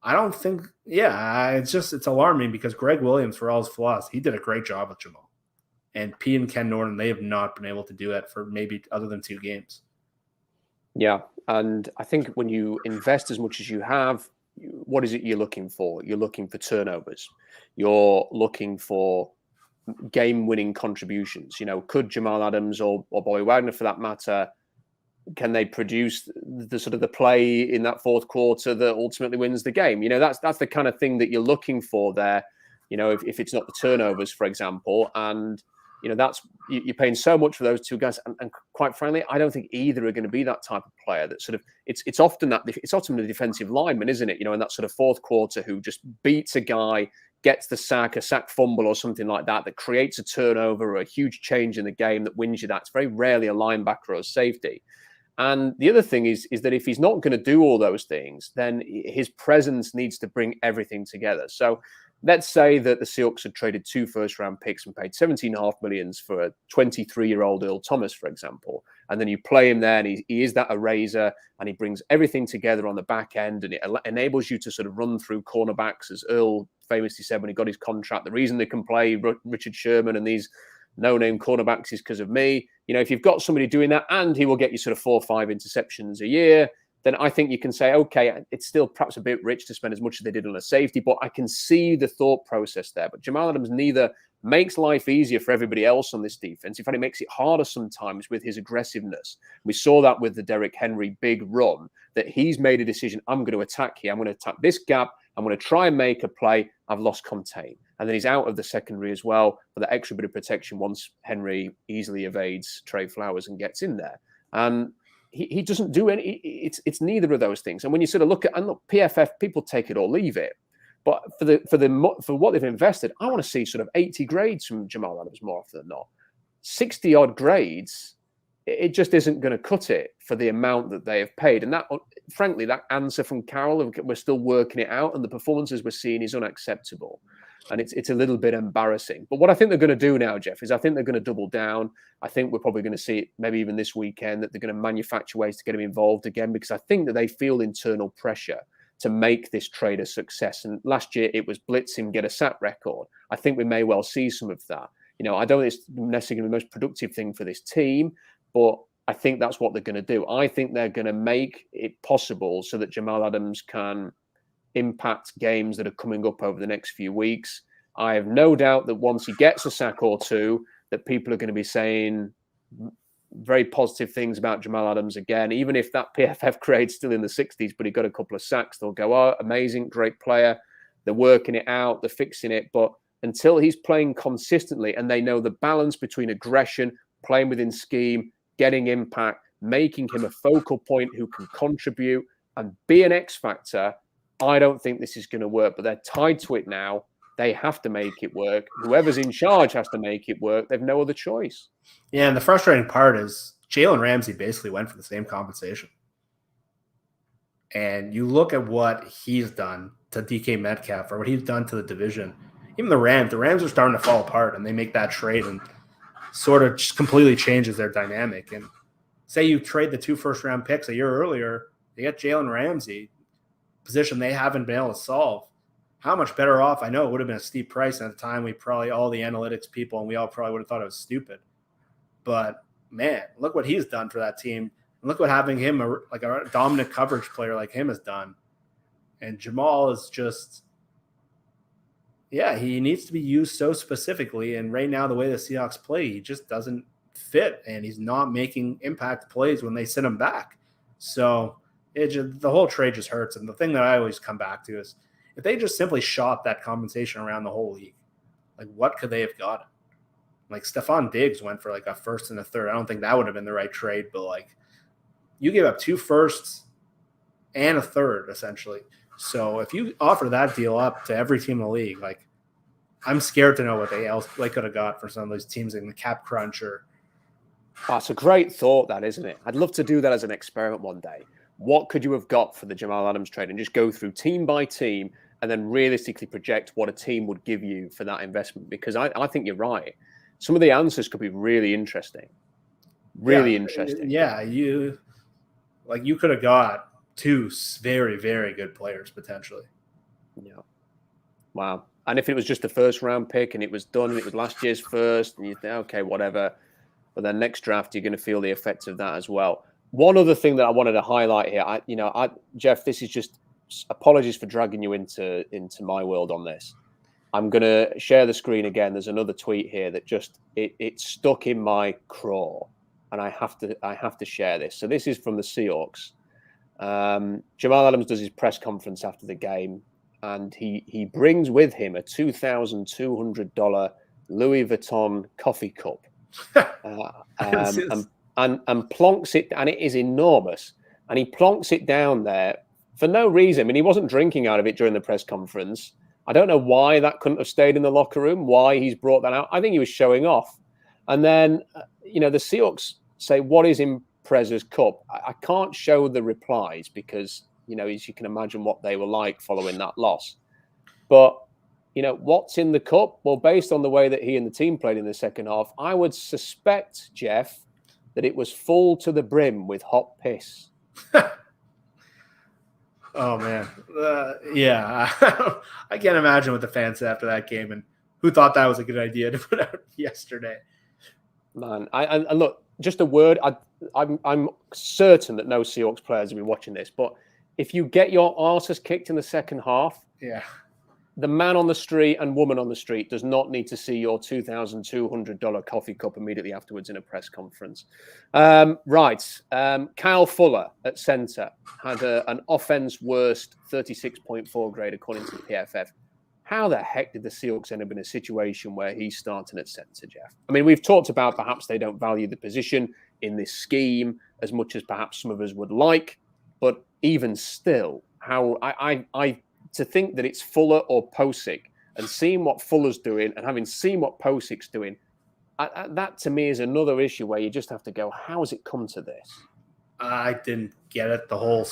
I don't think, it's alarming because Greg Williams, for all his flaws, he did a great job with Jamal. And Pete and Ken Norton, they have not been able to do that for maybe other than 2 games. Yeah, and I think when you invest as much as you have, what is it you're looking for? You're looking for turnovers. You're looking for game-winning contributions. Could Jamal Adams or Bobby Wagner, for that matter, can they produce the sort of the play in that fourth quarter that ultimately wins the game? That's the kind of thing that you're looking for there. If it's not the turnovers, for example, and that's you're paying so much for those 2 guys, and quite frankly, I don't think either are going to be that type of player. That sort of it's often the defensive lineman, isn't it? In that sort of fourth quarter, who just beats a guy, gets the sack, a sack fumble or something like that creates a turnover or a huge change in the game that wins you that. It's very rarely a linebacker or a safety. And the other thing is that if he's not going to do all those things, then his presence needs to bring everything together. So let's say that the Seahawks had traded 2 first-round picks and paid $17.5 million for a 23-year-old Earl Thomas, for example. And then you play him there, and he is that eraser, and he brings everything together on the back end, and it enables you to sort of run through cornerbacks, as Earl famously said when he got his contract. The reason they can play Richard Sherman and these no-name cornerbacks is because of me. If you've got somebody doing that, and he will get you sort of 4 or 5 interceptions a year, then I think you can say, okay, it's still perhaps a bit rich to spend as much as they did on a safety, but I can see the thought process there. But Jamal Adams neither makes life easier for everybody else on this defense. In fact, it makes it harder sometimes with his aggressiveness. We saw that with the Derrick Henry big run, that he's made a decision, I'm going to attack here. I'm going to attack this gap. I'm going to try and make a play. I've lost contain. And then he's out of the secondary as well for that extra bit of protection once Henry easily evades Trey Flowers and gets in there. And he doesn't do any. It's neither of those things. And when you sort of look PFF, people take it or leave it. But for what they've invested, I want to see sort of 80 grades from Jamal Adams more often than not. 60 odd grades, it just isn't going to cut it for the amount that they have paid. And that, frankly, that answer from Carroll, we're still working it out, and the performances we're seeing is unacceptable. And it's a little bit embarrassing. But what I think they're going to do now, Jeff, is I think they're going to double down. I think we're probably going to see it maybe even this weekend, that they're going to manufacture ways to get him involved again, because I think that they feel internal pressure to make this trade a success. And last year it was blitz him, get a sack record. I think we may well see some of that. I don't think it's necessarily the most productive thing for this team, but I think that's what they're going to do. I think they're going to make it possible so that Jamal Adams can impact games that are coming up over the next few weeks. I have no doubt that once he gets a sack or 2, that people are going to be saying very positive things about Jamal Adams again. Even if that PFF grade's still in the 60s, but he got a couple of sacks, they'll go, oh, amazing, great player. they're working it out, they're fixing it. But until he's playing consistently and they know the balance between aggression, playing within scheme, getting impact, making him a focal point who can contribute and be an X factor, I don't think this is going to work. But they're tied to it now. They have to make it work. Whoever's in charge has to make it work. They've no other choice. Yeah, and the frustrating part is Jalen Ramsey basically went for the same compensation. And you look at what he's done to DK Metcalf or what he's done to the division. Even the Rams are starting to fall apart, and they make that trade and sort of just completely changes their dynamic. And say you trade the 2 first-round picks a year earlier, you get Jalen Ramsey, position they haven't been able to solve. How much better off? I know it would have been a steep price at the time. We probably, all the analytics people, and we all probably would have thought it was stupid. But, man, look what he's done for that team. And look what having him, a dominant coverage player like him has done. And Jamal is just – yeah, he needs to be used so specifically. And right now, the way the Seahawks play, he just doesn't fit. And he's not making impact plays when they send him back. So the whole trade just hurts. And the thing that I always come back to is if they just simply shot that compensation around the whole league, like what could they have gotten? Like Stephon Diggs went for like a first and a third. I don't think that would have been the right trade. But like you gave up 2 firsts and a third, essentially. So if you offer that deal up to every team in the league, like I'm scared to know what they could have got for some of those teams in the cap crunch or. Oh, it's a great thought, that, isn't it? I'd love to do that as an experiment one day. What could you have got for the Jamal Adams trade and just go through team by team and then realistically project what a team would give you for that investment? Because I think you're right. Some of the answers could be really interesting. Really interesting. Yeah, you could have got 2 very, very good players potentially. Yeah. Wow. And if it was just the first round pick and it was done and it was last year's first, and you think, okay, whatever. But then next draft, you're going to feel the effects of that as well. One other thing that I wanted to highlight here, Jeff, this is just apologies for dragging you into my world on this. I'm going to share the screen again. There's another tweet here that just it stuck in my craw, and I have to share this. So this is from the Seahawks. Jamal Adams does his press conference after the game, and he brings with him a $2,200 Louis Vuitton coffee cup, and plonks it, and it is enormous. And he plonks it down there for no reason. I mean, he wasn't drinking out of it during the press conference. I don't know why that couldn't have stayed in the locker room, why he's brought that out. I think he was showing off. And then, the Seahawks say, what is in Prez's cup? I can't show the replies because, as you can imagine what they were like following that loss. But, what's in the cup? Well, based on the way that he and the team played in the second half, I would suspect, Jeff, that it was full to the brim with hot piss. Oh, man. Yeah. I can't imagine what the fans said after that game and who thought that was a good idea to put out yesterday. Man, and look, just a word. I'm certain that no Seahawks players have been watching this, but if you get your arses kicked in the second half, yeah, the man on the street and woman on the street does not need to see your $2,200 coffee cup immediately afterwards in a press conference. Right. Kyle Fuller at center had an offense worst 36.4 grade according to the PFF. How the heck did the Seahawks end up in a situation where he's starting at center, Jeff? I mean, we've talked about perhaps they don't value the position in this scheme as much as perhaps some of us would like, but even still, how I to think that it's Fuller or Posick and seeing what Fuller's doing and having seen what Posick's doing, that to me is another issue where you just have to go, how has it come to this? I didn't get it the whole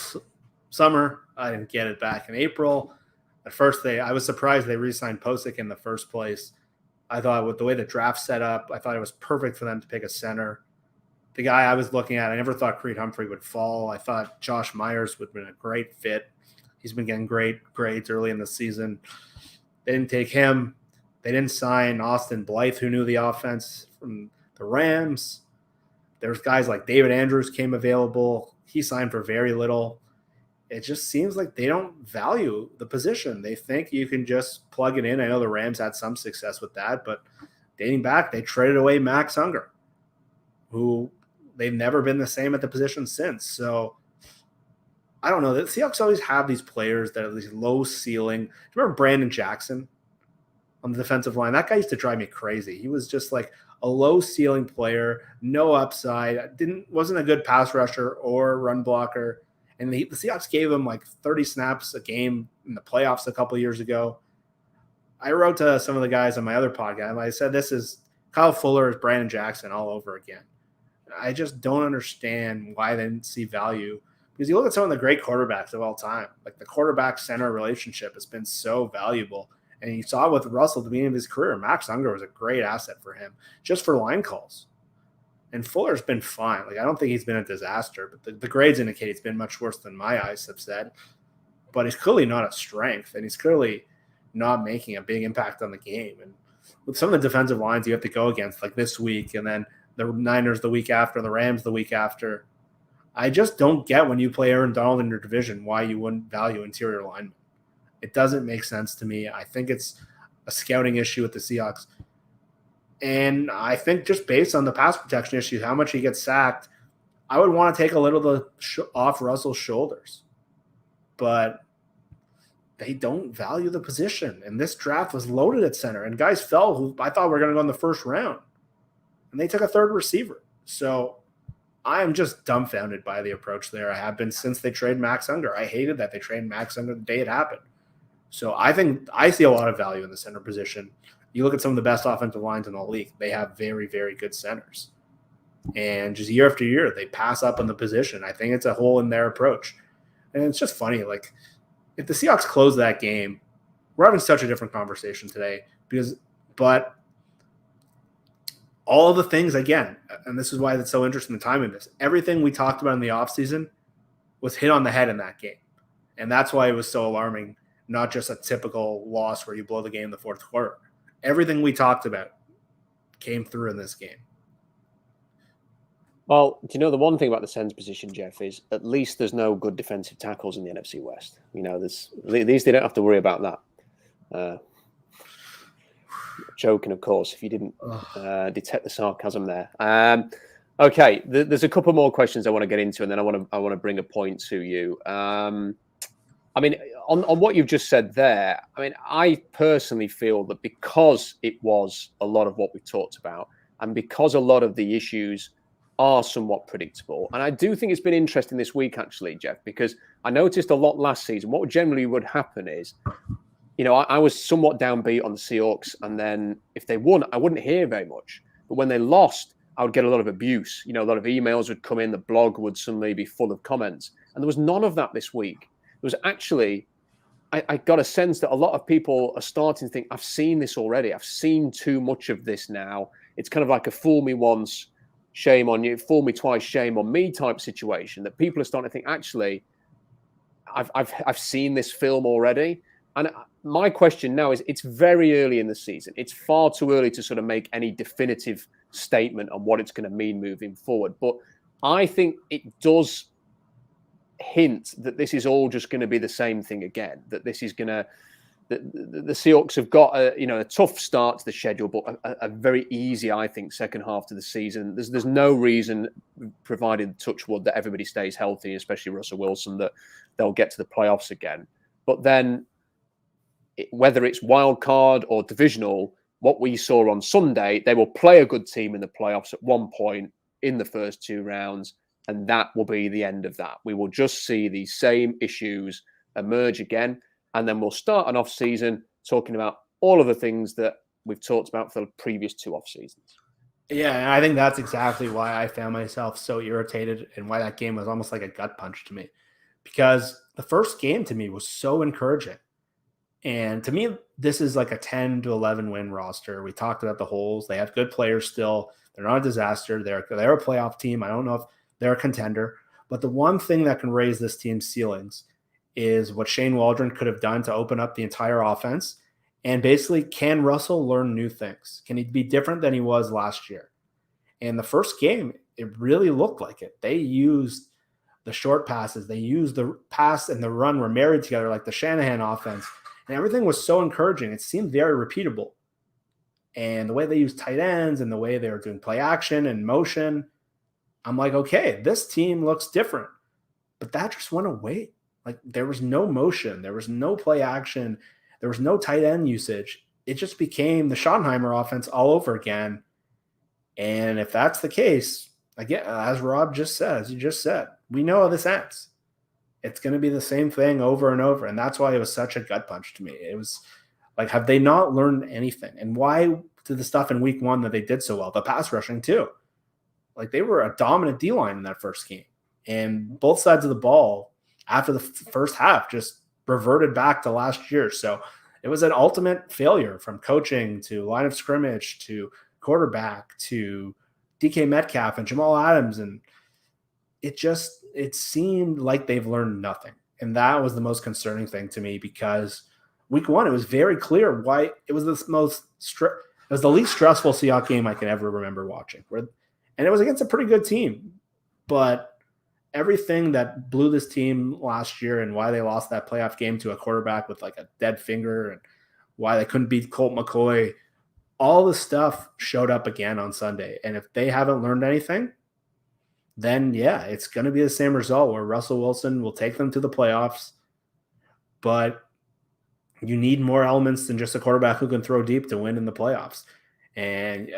summer. I didn't get it back in April. At first, I was surprised they re-signed Posick in the first place. I thought with the way the draft set up, I thought it was perfect for them to pick a center. The guy I was looking at, I never thought Creed Humphrey would fall. I thought Josh Myers would have been a great fit. He's been getting great grades early in the season. They didn't take him. They didn't sign Austin Blythe, who knew the offense from the Rams. There's guys like David Andrews came available. He signed for very little. It just seems like they don't value the position. They think you can just plug it in. I know the Rams had some success with that, but dating back, they traded away Max Unger, who they've never been the same at the position since. So I don't know. The Seahawks always have these players that are these low ceiling. Do you remember Brandon Jackson on the defensive line? That guy used to drive me crazy. He was just like a low ceiling player, no upside, wasn't a good pass rusher or run blocker. And the Seahawks gave him like 30 snaps a game in the playoffs a couple of years ago. I wrote to some of the guys on my other podcast, and I said, this is Kyle Fuller is Brandon Jackson all over again. I just don't understand why they didn't see value, because you look at some of the great quarterbacks of all time, like the quarterback center relationship has been so valuable. And you saw with Russell at the beginning of his career, Max Unger was a great asset for him just for line calls. And Fuller's been fine. Like, I don't think he's been a disaster, but the grades indicate he's been much worse than my eyes have said. But he's clearly not a strength, and he's clearly not making a big impact on the game. And with some of the defensive lines you have to go against, like this week, and then the Niners the week after, the Rams the week after, I just don't get, when you play Aaron Donald in your division, why you wouldn't value interior linemen. It doesn't make sense to me. I think it's a scouting issue with the Seahawks. And I think just based on the pass protection issue, how much he gets sacked, I would want to take a little off Russell's shoulders. But they don't value the position. And this draft was loaded at center. And guys fell who I thought were going to go in the first round. And they took a third receiver. So I am just dumbfounded by the approach there. I have been since they traded Max Unger. I hated that they traded Max Unger the day it happened. So I think I see a lot of value in the center position. You look at some of the best offensive lines in the league, they have very, very good centers. And just year after year, they pass up in the position. I think it's a hole in their approach. And it's just funny. Like, if the Seahawks close that game, we're having such a different conversation today. But all of the things, again, and this is why it's so interesting, the timing of this, everything we talked about in the offseason was hit on the head in that game. And that's why it was so alarming, not just a typical loss where you blow the game in the fourth quarter. Everything we talked about came through in this game. Well, do you know the one thing about the Sens position, Jeff, is at least there's no good defensive tackles in the NFC West. You know, at least they don't have to worry about that. Joking, of course, if you didn't detect the sarcasm there. Okay, there's a couple more questions I want to get into, and then I want to bring a point to you. I mean, on what you've just said there, I mean, I personally feel that because it was a lot of what we talked about, and because a lot of the issues are somewhat predictable, and I do think it's been interesting this week, actually, Jeff, because I noticed a lot last season. What generally would happen is, you know, I was somewhat downbeat on the Seahawks, and then if they won, I wouldn't hear very much. But when they lost, I would get a lot of abuse. You know, a lot of emails would come in. The blog would suddenly be full of comments. And there was none of that this week. There was actually, I got a sense that a lot of people are starting to think, I've seen this already. I've seen too much of this now. It's kind of like a fool me once, shame on you, fool me twice, shame on me type situation, that people are starting to think, actually, I've seen this film already. And my question now is, it's very early in the season. It's far too early to sort of make any definitive statement on what it's going to mean moving forward. But I think it does hint that this is all just going to be the same thing again, that this is going to, the Seahawks have got a tough start to the schedule, but a very easy, I think, second half to the season. There's no reason, provided touch wood, that everybody stays healthy, especially Russell Wilson, that they'll get to the playoffs again. But then, whether it's wild card or divisional, what we saw on Sunday, they will play a good team in the playoffs at one point in the first two rounds, and that will be the end of that. We will just see these same issues emerge again, and then we'll start an off-season talking about all of the things that we've talked about for the previous two off-seasons. Yeah, and I think that's exactly why I found myself so irritated and why that game was almost like a gut punch to me, because the first game to me was so encouraging. And to me, this is like a 10 to 11 win roster. We talked about the holes. They have good players still. They're not a disaster. They're a playoff team. I don't know if they're a contender. But the one thing that can raise this team's ceilings is what Shane Waldron could have done to open up the entire offense. And basically, can Russell learn new things? Can he be different than he was last year? And the first game, it really looked like it. They used the short passes. They used the pass and the run were married together like the Shanahan offense. And everything was so encouraging. It seemed very repeatable. And the way they used tight ends and the way they were doing play action and motion, I'm like, okay, this team looks different. but that just went away. Like there was no motion, there was no play action, there was no tight end usage. It just became the Schottenheimer offense all over again. And if that's the case, again, as Rob just said, as you just said, we know how this ends. It's going to be the same thing over and over. And that's why it was such a gut punch to me. It was like, have they not learned anything? And why did the stuff in week 1 that they did so well? The pass rushing too. Like they were a dominant D-line in that first game. And both sides of the ball after the first half just reverted back to last year. So it was an ultimate failure from coaching to line of scrimmage to quarterback to DK Metcalf and Jamal Adams. And it seemed like they've learned nothing. And that was the most concerning thing to me, because week 1, it was very clear why it was the least stressful Seahawks game I can ever remember watching. And it was against a pretty good team, but everything that blew this team last year and why they lost that playoff game to a quarterback with like a dead finger and why they couldn't beat Colt McCoy, all the stuff showed up again on Sunday. And if they haven't learned anything, then yeah, it's going to be the same result where Russell Wilson will take them to the playoffs. But you need more elements than just a quarterback who can throw deep to win in the playoffs. And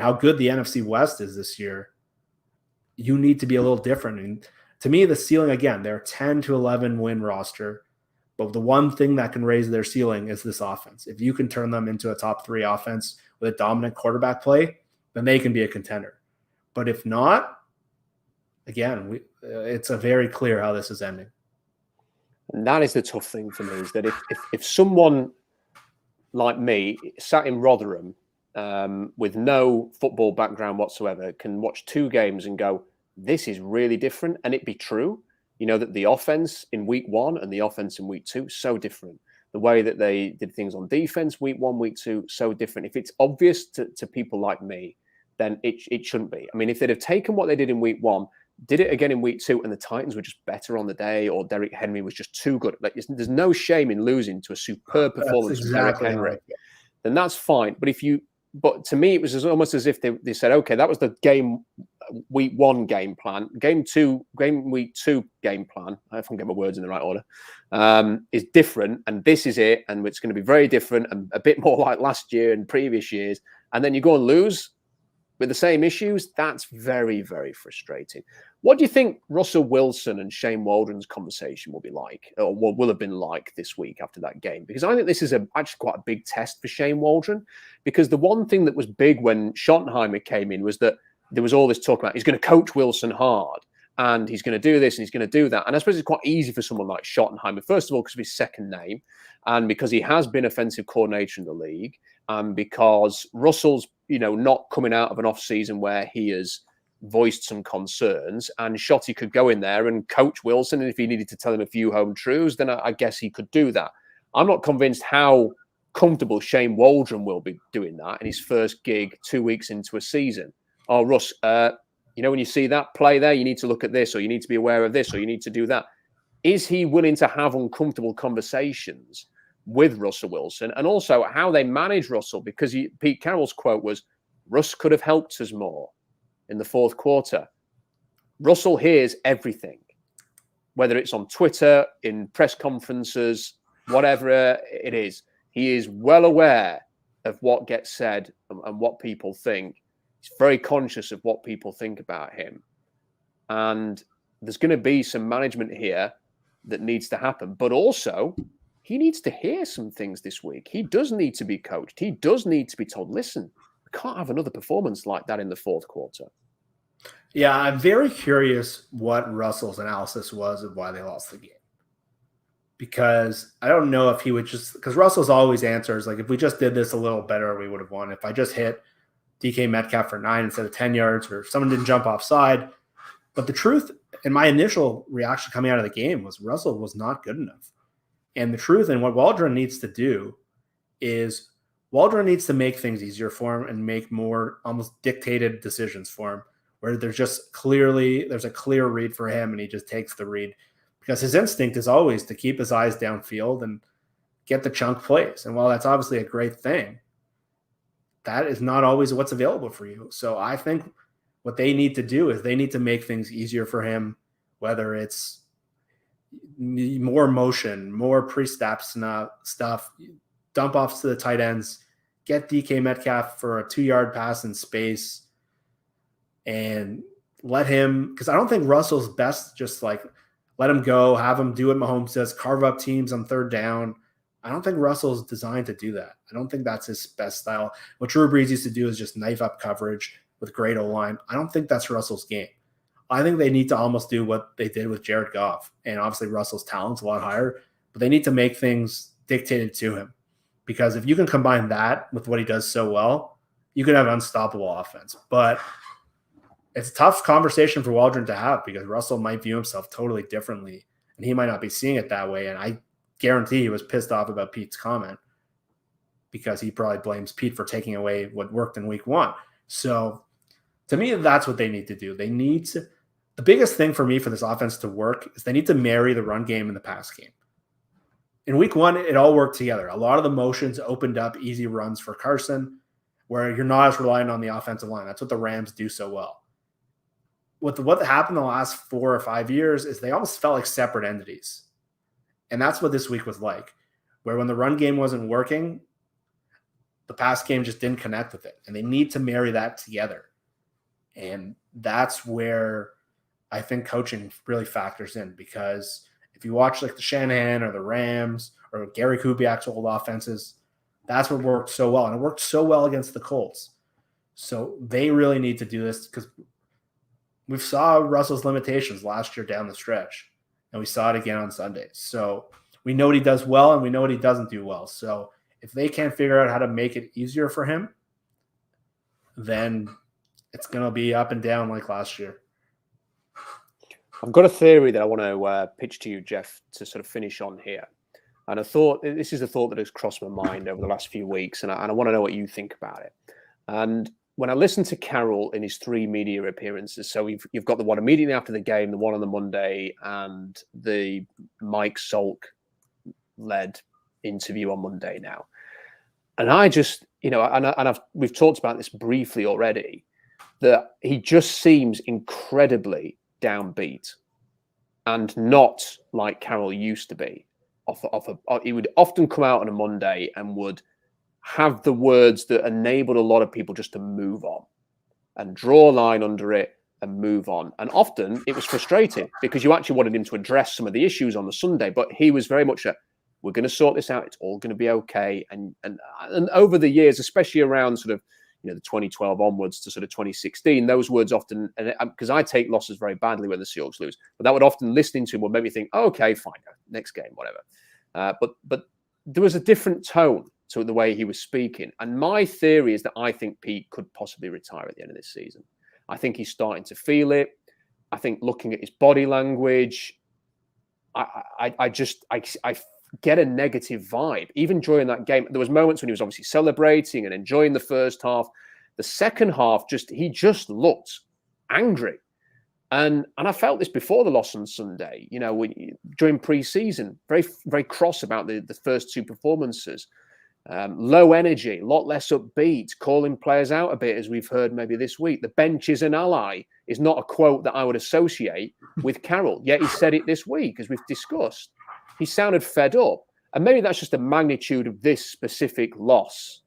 how good the NFC West is this year, you need to be a little different. And to me, the ceiling, again, they're 10 to 11 win roster. But the one thing that can raise their ceiling is this offense. If you can turn them into a top 3 offense with a dominant quarterback play, then they can be a contender. But if not, again, it's a very clear how this is ending. And that is the tough thing for me, is that if someone like me sat in Rotherham with no football background whatsoever can watch 2 games and go, this is really different, and it be true, that the offense in week 1 and the offense in week 2, so different. The way that they did things on defense, week 1, week 2, so different. If it's obvious to people like me, then it shouldn't be. I mean, if they'd have taken what they did in week 1, did it again in week 2, and the Titans were just better on the day, or Derrick Henry was just too good. Like, there's no shame in losing to a superb performance from Derrick Henry. Then that's fine. But to me, it was almost as if they said, okay, that was the week 1 game plan. Week 2 game plan, if I can get my words in the right order, is different. And this is it. And it's going to be very different and a bit more like last year and previous years. And then you go and lose with the same issues. That's very, very frustrating. What do you think Russell Wilson and Shane Waldron's conversation will be like, or what will have been like this week after that game? Because I think this is actually quite a big test for Shane Waldron, because the one thing that was big when Schottenheimer came in was that there was all this talk about he's going to coach Wilson hard and he's going to do this and he's going to do that. And I suppose it's quite easy for someone like Schottenheimer, first of all, because of his second name and because he has been offensive coordinator in the league, and because Russell's, not coming out of an off-season where he has voiced some concerns, and Shotty could go in there and coach Wilson, and if he needed to tell him a few home truths, then I guess he could do that. I'm not convinced how comfortable Shane Waldron will be doing that in his first gig 2 weeks into a season. Oh, Russ, when you see that play there, you need to look at this, or you need to be aware of this, or you need to do that. Is he willing to have uncomfortable conversations with Russell Wilson, and also how they manage Russell? Because Pete Carroll's quote was, Russ could have helped us more in the fourth quarter. Russell hears everything, whether it's on Twitter, in press conferences, whatever it is. He is well aware of what gets said and what people think. He's very conscious of what people think about him. And there's going to be some management here that needs to happen. But also, he needs to hear some things this week. He does need to be coached. He does need to be told, listen, we can't have another performance like that in the fourth quarter. Yeah, I'm very curious what Russell's analysis was of why they lost the game. Because I don't know if he would because Russell's always answers, like, if we just did this a little better, we would have won. If I just hit DK Metcalf for 9 instead of 10 yards, or if someone didn't jump offside. But the truth, and my initial reaction coming out of the game, was Russell was not good enough. And the truth, and what Waldron needs to do, is Waldron needs to make things easier for him and make more almost dictated decisions for him, where there's a clear read for him and he just takes the read, because his instinct is always to keep his eyes downfield and get the chunk plays. And while that's obviously a great thing, that is not always what's available for you. So I think what they need to do is they need to make things easier for him, whether it's more motion, more pre-snap stuff, dump offs to the tight ends, get DK Metcalf for a 2-yard pass in space, and let him, because I don't think Russell's best just like let him go, have him do what Mahomes says, carve up teams on 3rd down. I don't think Russell's designed to do that. I don't think that's his best style. What Drew Brees used to do is just knife up coverage with great O-line. I don't think that's Russell's game. I think they need to almost do what they did with Jared Goff. And obviously Russell's talent's a lot higher, but they need to make things dictated to him. Because if you can combine that with what he does so well, you can have an unstoppable offense. But it's a tough conversation for Waldron to have because Russell might view himself totally differently, and he might not be seeing it that way. And I guarantee he was pissed off about Pete's comment because he probably blames Pete for taking away what worked in week 1. So to me, that's what they need to do. They need to – the biggest thing for me for this offense to work is they need to marry the run game and the pass game. In week 1, it all worked together. A lot of the motions opened up easy runs for Carson where you're not as reliant on the offensive line. That's what the Rams do so well. What happened the last 4 or 5 years is they almost felt like separate entities. And that's what this week was like, where when the run game wasn't working, the pass game just didn't connect with it. And they need to marry that together. And that's where I think coaching really factors in, because if you watch like the Shanahan or the Rams or Gary Kubiak's old offenses, that's what worked so well. And it worked so well against the Colts. So they really need to do this because we saw Russell's limitations last year down the stretch, and we saw it again on Sunday. So we know what he does well, and we know what he doesn't do well. So if they can't figure out how to make it easier for him, then it's going to be up and down like last year. I've got a theory that I want to pitch to you, Jeff, to sort of finish on here. And this is a thought that has crossed my mind over the last few weeks, and I want to know what you think about it. And when I listened to Carroll in his 3 media appearances, so you've got the one immediately after the game, the one on the Monday, and the Mike Salk-led interview on Monday now. And I just, we've talked about this briefly already, that he just seems incredibly downbeat and not like Carroll used to be. He would often come out on a Monday and would have the words that enabled a lot of people just to move on and draw a line under it and move on. And often it was frustrating because you actually wanted him to address some of the issues on the Sunday, but he was very much we're going to sort this out. It's all going to be okay. And over the years, especially around sort of, the 2012 onwards to sort of 2016, those words often, because I take losses very badly when the Seahawks lose, but that would often listening to him would make me think, oh, okay, fine, next game, whatever. But there was a different tone to the way he was speaking. And my theory is that I think Pete could possibly retire at the end of this season. I think he's starting to feel it. I think looking at his body language, I get a negative vibe. Even during that game, there was moments when he was obviously celebrating and enjoying the first half. The second half, he just looked angry. And I felt this before the loss on Sunday, during pre-season, very, very cross about the first 2 performances. Low energy, a lot less upbeat, calling players out a bit, as we've heard maybe this week. The bench is an ally is not a quote that I would associate with Carroll. Yet he said it this week, as we've discussed. He sounded fed up. And maybe that's just the magnitude of this specific loss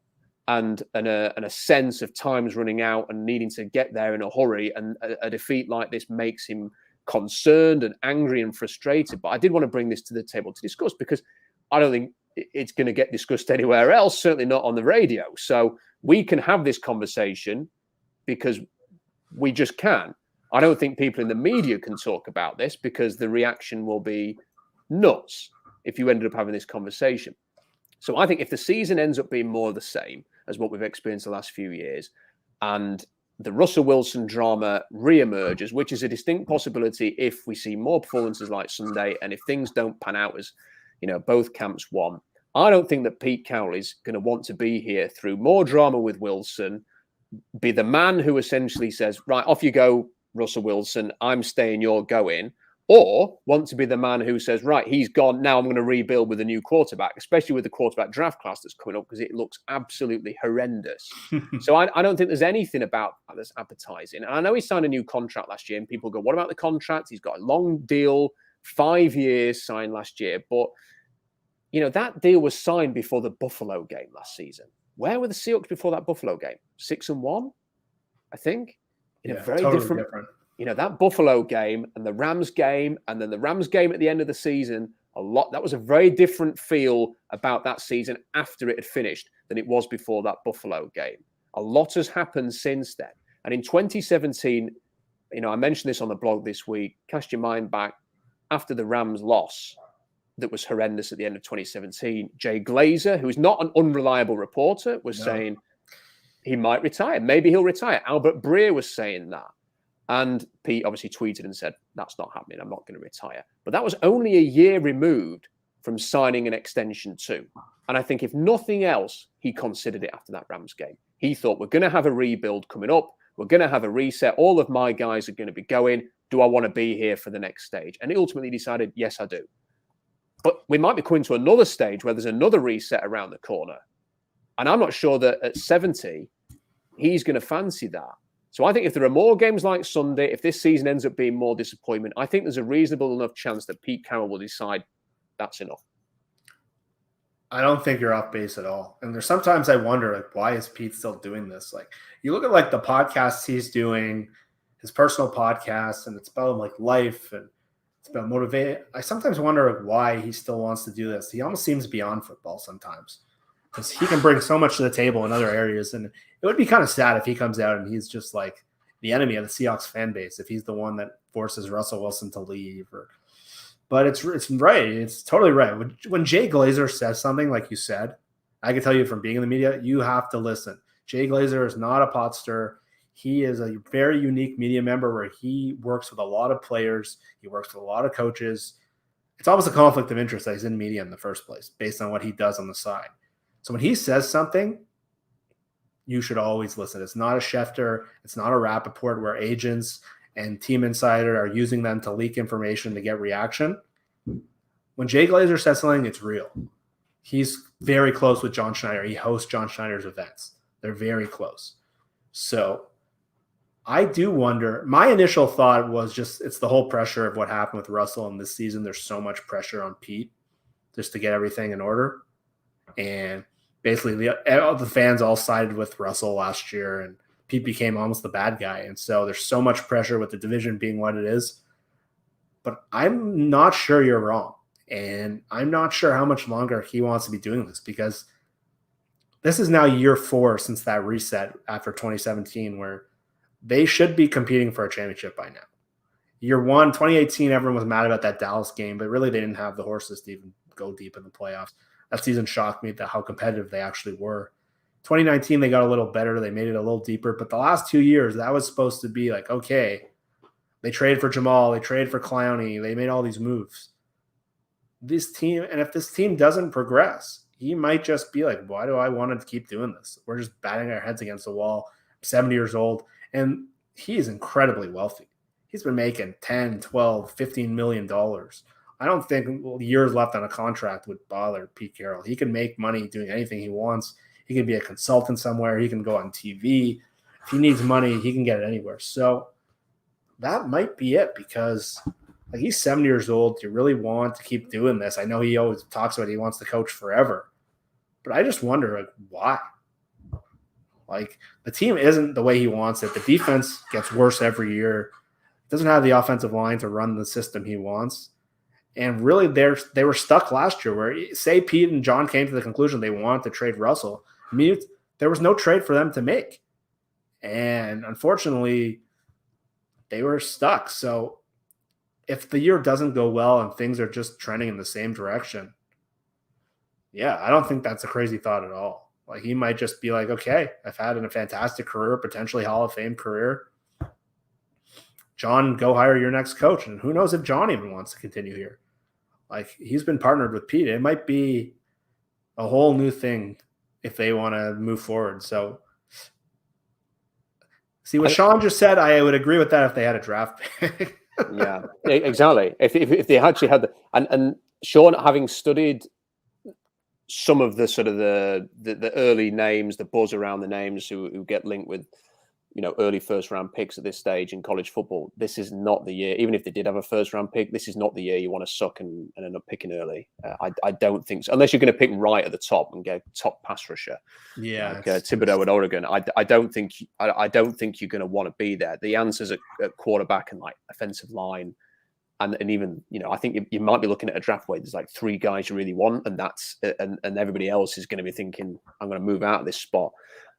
and a sense of time's running out and needing to get there in a hurry. And a defeat like this makes him concerned and angry and frustrated. But I did want to bring this to the table to discuss because I don't think it's going to get discussed anywhere else, certainly not on the radio. So we can have this conversation because we just can. I don't think people in the media can talk about this because the reaction will be nuts if you ended up having this conversation. So I think if the season ends up being more of the same as what we've experienced the last few years and the Russell Wilson drama reemerges, which is a distinct possibility if we see more performances like Sunday and if things don't pan out as, both camps won, I don't think that Pete Carroll is going to want to be here through more drama with Wilson, be the man who essentially says, right, off you go, Russell Wilson, I'm staying, you're going, or want to be the man who says, right, he's gone, now I'm going to rebuild with a new quarterback, especially with the quarterback draft class that's coming up because it looks absolutely horrendous. So I don't think there's anything about that's appetizing. And I know he signed a new contract last year and people go, what about the contract? He's got a long deal 5 years, signed last year. But, that deal was signed before the Buffalo game last season. Where were the Seahawks before that Buffalo game? 6-1, I think. In a very totally different. That Buffalo game and the Rams game, and then the Rams game at the end of the season, that was a very different feel about that season after it had finished than it was before that Buffalo game. A lot has happened since then. And in 2017, I mentioned this on the blog this week, cast your mind back after the Rams loss that was horrendous at the end of 2017. Jay Glazer, who is not an unreliable reporter, was saying he might retire. Maybe he'll retire. Albert Breer was saying that. And Pete obviously tweeted and said, that's not happening. I'm not going to retire. But that was only a year removed from signing an extension too. And I think if nothing else, he considered it after that Rams game. He thought, we're going to have a rebuild coming up. We're going to have a reset. All of my guys are going to be going. Do I want to be here for the next stage? And he ultimately decided, yes, I do. But we might be coming to another stage where there's another reset around the corner. And I'm not sure that at 70, he's going to fancy that. So I think if there are more games like Sunday, if this season ends up being more disappointment, I think there's a reasonable enough chance that Pete Carroll will decide that's enough. I don't think you're off base at all. And there's sometimes I wonder, why is Pete still doing this? You look at the podcasts he's doing, his personal podcasts, and it's about life and it's about motivate. I sometimes wonder why he still wants to do this. He almost seems beyond football sometimes, because he can bring so much to the table in other areas. And it would be kind of sad if he comes out and he's just the enemy of the Seahawks fan base, if he's the one that forces Russell Wilson to leave. But it's right. It's totally right. When Jay Glazer says something, like you said, I can tell you from being in the media, you have to listen. Jay Glazer is not a pot stirrer. He is a very unique media member where he works with a lot of players. He works with a lot of coaches. It's almost a conflict of interest that he's in media in the first place based on what he does on the side. So when he says something, you should always listen. It's not a Schefter. It's not a Rappaport where agents and Team Insider are using them to leak information to get reaction. When Jay Glazer says something, it's real. He's very close with John Schneider. He hosts John Schneider's events. They're very close. So I do wonder. My initial thought was just it's the whole pressure of what happened with Russell in this season. There's so much pressure on Pete just to get everything in order. And basically the fans all sided with Russell last year, and Pete became almost the bad guy. And so there's so much pressure with the division being what it is. But I'm not sure you're wrong. And I'm not sure how much longer he wants to be doing this, because this is now year 4 since that reset after 2017, where they should be competing for a championship by now. Year 1, 2018, everyone was mad about that Dallas game, but really they didn't have the horses to even go deep in the playoffs. That season shocked me how competitive they actually were. 2019, they got a little better. They made it a little deeper. But the last 2 years, that was supposed to be okay, they traded for Jamal. They traded for Clowney. They made all these moves. This team, and if this team doesn't progress, he might just be why do I want to keep doing this? We're just batting our heads against the wall. I'm 70 years old. And he is incredibly wealthy. He's been making $10, $12, $15 million. I don't think years left on a contract would bother Pete Carroll. He can make money doing anything he wants. He can be a consultant somewhere. He can go on TV. If he needs money, he can get it anywhere. So that might be it, because he's 70 years old. Do you really want to keep doing this? I know he always talks about he wants to coach forever. But I just wonder, why? The team isn't the way he wants it. The defense gets worse every year. Doesn't have the offensive line to run the system he wants. And really, they were stuck last year where, say, Pete and John came to the conclusion they wanted to trade Russell. I mean, there was no trade for them to make. And unfortunately, they were stuck. So if the year doesn't go well and things are just trending in the same direction, yeah, I don't think that's a crazy thought at all. He might just be okay, I've had a fantastic career, potentially Hall of Fame career. John, go hire your next coach. And who knows if John even wants to continue here. He's been partnered with Pete. It might be a whole new thing if they want to move forward. So, see what Sean just said, I would agree with that if they had a draft pick. Yeah, exactly. If they actually had and Sean, having studied some of the sort of the early names, the buzz around the names who get linked with early first round picks at this stage in college football. This is not the year. Even if they did have a first round pick, this is not the year you want to suck and end up picking early. I don't think so, unless you're going to pick right at the top and get a top pass rusher. Yeah, like Thibodeau at Oregon. I don't think you're going to want to be there. The answers at quarterback and like offensive line, and even I think you might be looking at a draft where there's like 3 guys you really want, and everybody else is going to be thinking, I'm going to move out of this spot.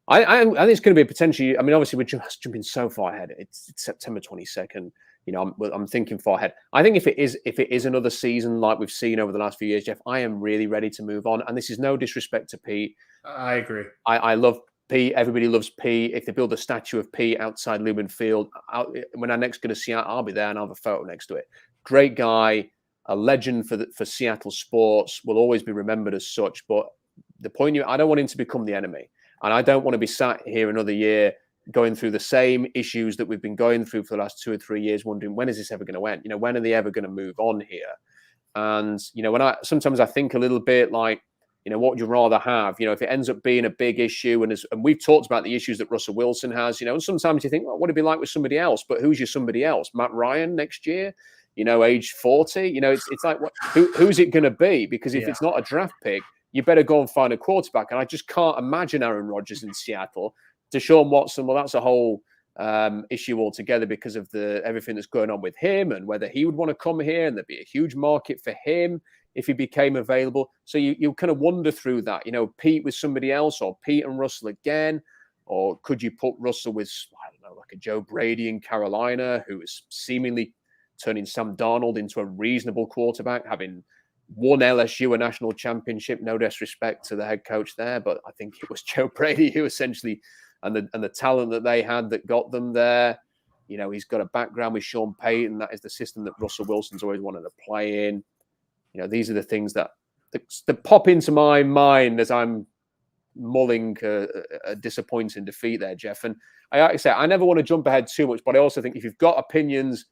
I think it's going to be potentially. I mean, obviously we're just jumping so far ahead. It's September 22nd. I'm thinking far ahead. I think if it is another season like we've seen over the last few years, Jeff, I am really ready to move on. And this is no disrespect to Pete. I agree. I love Pete. Everybody loves Pete. If they build a statue of Pete outside Lumen Field, when I next go to Seattle, I'll be there and I'll have a photo next to it. Great guy, a legend for Seattle sports. Will always be remembered as such. But the point I don't want him to become the enemy. And I don't want to be sat here another year going through the same issues that we've been going through for the last 2 or 3 years, wondering when is this ever going to end? When are they ever going to move on here? And when sometimes I think a little bit like, what would you rather have? If it ends up being a big issue, and we've talked about the issues that Russell Wilson has, and sometimes you think, well, what would it be like with somebody else? But who's your somebody else? Matt Ryan next year? Age 40? It's like, who's it going to be? Because if it's not a draft pick, you better go and find a quarterback. And I just can't imagine Aaron Rodgers in Seattle. Deshaun Watson, well, that's a whole issue altogether because of everything that's going on with him and whether he would want to come here, and there'd be a huge market for him if he became available. So you kind of wonder through that, Pete with somebody else, or Pete and Russell again, or could you put Russell with, I don't know, like a Joe Brady in Carolina, who is seemingly turning Sam Darnold into a reasonable quarterback, having won LSU a national championship. No disrespect to the head coach there, but I think it was Joe Brady who essentially, and the talent that they had that got them there. He's got a background with Sean Payton. That is the system that Russell Wilson's always wanted to play in. These are the things that pop into my mind as I'm mulling a disappointing defeat there, Jeff. And like I say, I never want to jump ahead too much, but I also think if you've got opinions,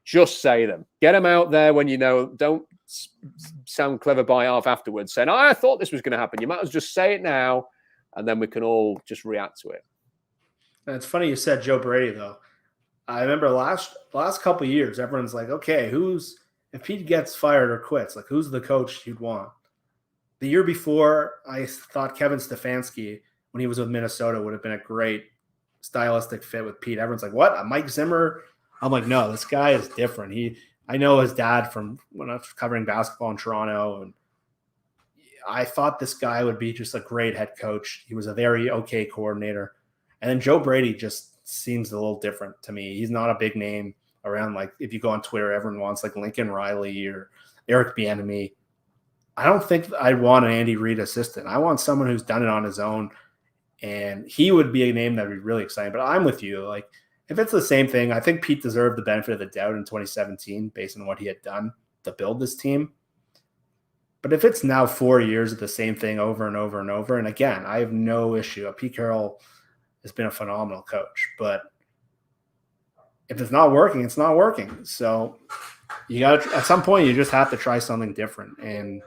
just say them. Get them out there when don't sound clever by half afterwards saying, I thought this was going to happen. You might as well just say it now, and then we can all just react to it. And it's funny you said Joe Brady, though. I remember last couple of years, everyone's like, okay, if Pete gets fired or quits, like who's the coach you'd want? The year before, I thought Kevin Stefanski, when he was with Minnesota, would have been a great stylistic fit with Pete. Everyone's like, what? Mike Zimmer? I'm like, no, this guy is different. I know his dad from when I was covering basketball in Toronto, and I thought this guy would be just a great head coach. He was a very okay coordinator. And then Joe Brady just seems a little different to me. He's not a big name around. Like if you go on Twitter, everyone wants like Lincoln Riley or Eric Bieniemy. I don't think I'd want an Andy Reid assistant. I want someone who's done it on his own, and he would be a name that would be really exciting. But I'm with you. Like, if it's the same thing, I think Pete deserved the benefit of the doubt in 2017 based on what he had done to build this team. But if it's now 4 years of the same thing over and over and over, and again, I have no issue. Pete Carroll has been a phenomenal coach, but if it's not working, it's not working. So you got to, at some point, you just have to try something different. And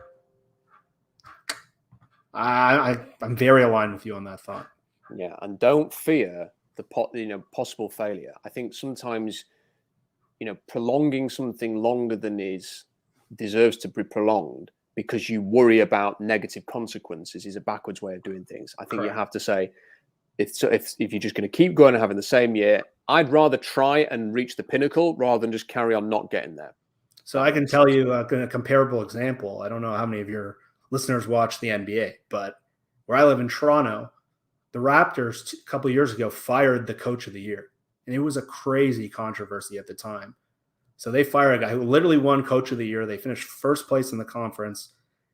I'm very aligned with you on that thought. Yeah, and don't fear the possible failure. I think sometimes prolonging something longer than deserves to be prolonged because you worry about negative consequences is a backwards way of doing things. I think Correct. You have to say if you're just going to keep going and having the same year, I'd rather try and reach the pinnacle rather than just carry on not getting there. So I can tell you a comparable example. I don't know how many of your listeners watch the NBA, but where I live in Toronto, the Raptors a couple of years ago fired the coach of the year. And it was a crazy controversy at the time. So they fired a guy who literally won coach of the year. They finished first place in the conference.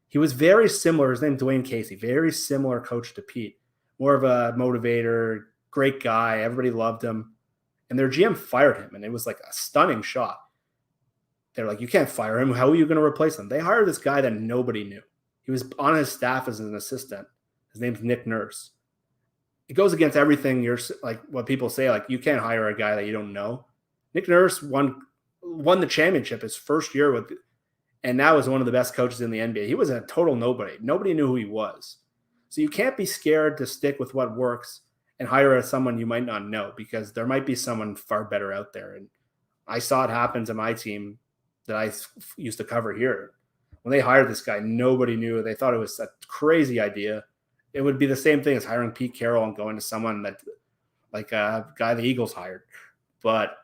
He was very similar. His name is Dwayne Casey, very similar coach to Pete. More of a motivator, great guy. Everybody loved him. And their GM fired him. And it was like a stunning shot. They're like, you can't fire him. How are you going to replace him? They hired this guy that nobody knew. He was on his staff as an assistant. His name's Nick Nurse. It goes against everything you're like what people say, like you can't hire a guy that you don't know. Nick Nurse won the championship his first year and now is one of the best coaches in the NBA. He was a total nobody. Nobody knew who he was. So you can't be scared to stick with what works and hire someone you might not know, because there might be someone far better out there. And I saw it happen to my team that I used to cover here. When they hired this guy, nobody knew. They thought it was a crazy idea. It would be the same thing as hiring Pete Carroll and going to someone that, like a guy the Eagles hired. But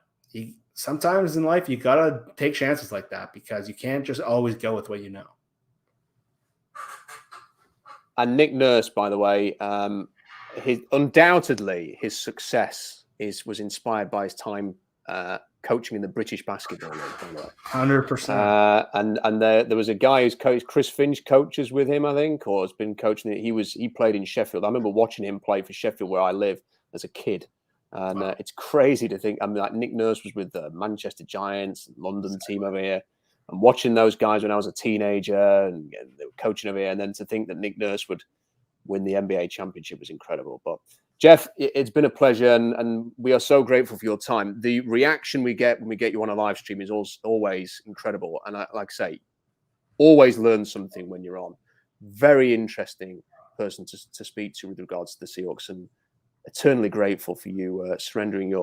sometimes in life, you got to take chances like that, because you can't just always go with what you know. And Nick Nurse, by the way, undoubtedly his success was inspired by his time coaching in the British Basketball League, by the way. 100%. And there was a guy who's coached, Chris Finch coaches with him, I think, or has been coaching it. He played in Sheffield. I remember watching him play for Sheffield, where I live, as a kid. And it's crazy to think. I mean, like Nick Nurse was with the Manchester Giants, London team over here, and watching those guys when I was a teenager, and they were coaching over here. And then to think that Nick Nurse would win the NBA championship was incredible. But Jeff, it's been a pleasure, and we are so grateful for your time. The reaction we get when we get you on a live stream is always incredible. And like I say, always learn something when you're on. Very interesting person to speak to with regards to the Seahawks, and eternally grateful for you surrendering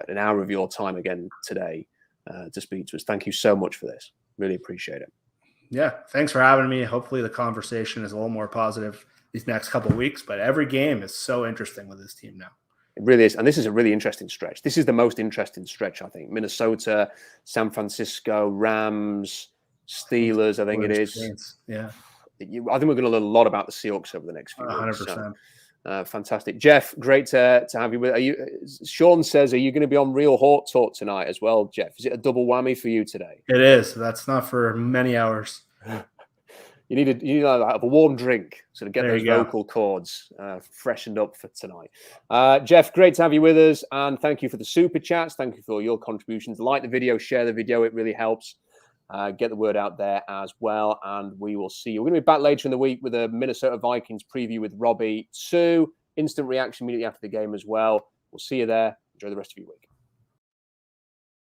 an hour of your time again today to speak to us. Thank you so much for this. Really appreciate it. Yeah, thanks for having me. Hopefully the conversation is a little more positive these next couple of weeks, but every game is so interesting with this team now. It really is. And this is a really interesting stretch. This is the most interesting stretch, I think. Minnesota, San Francisco, Rams, Steelers, I think it is. Yeah. I think we're going to learn a lot about the Seahawks over the next few weeks. 100%. Fantastic. Jeff, great to have you. Sean says, are you going to be on Real Hawk Talk tonight as well, Jeff? Is it a double whammy for you today? It is. That's not for many hours. You need a warm drink so to get those vocal cords freshened up for tonight. Jeff, great to have you with us, and thank you for the super chats. Thank you for your contributions. Like the video, share the video. It really helps. Get the word out there as well, and we will see you. We're going to be back later in the week with a Minnesota Vikings preview with Robbie. Instant reaction immediately after the game as well. We'll see you there. Enjoy the rest of your week.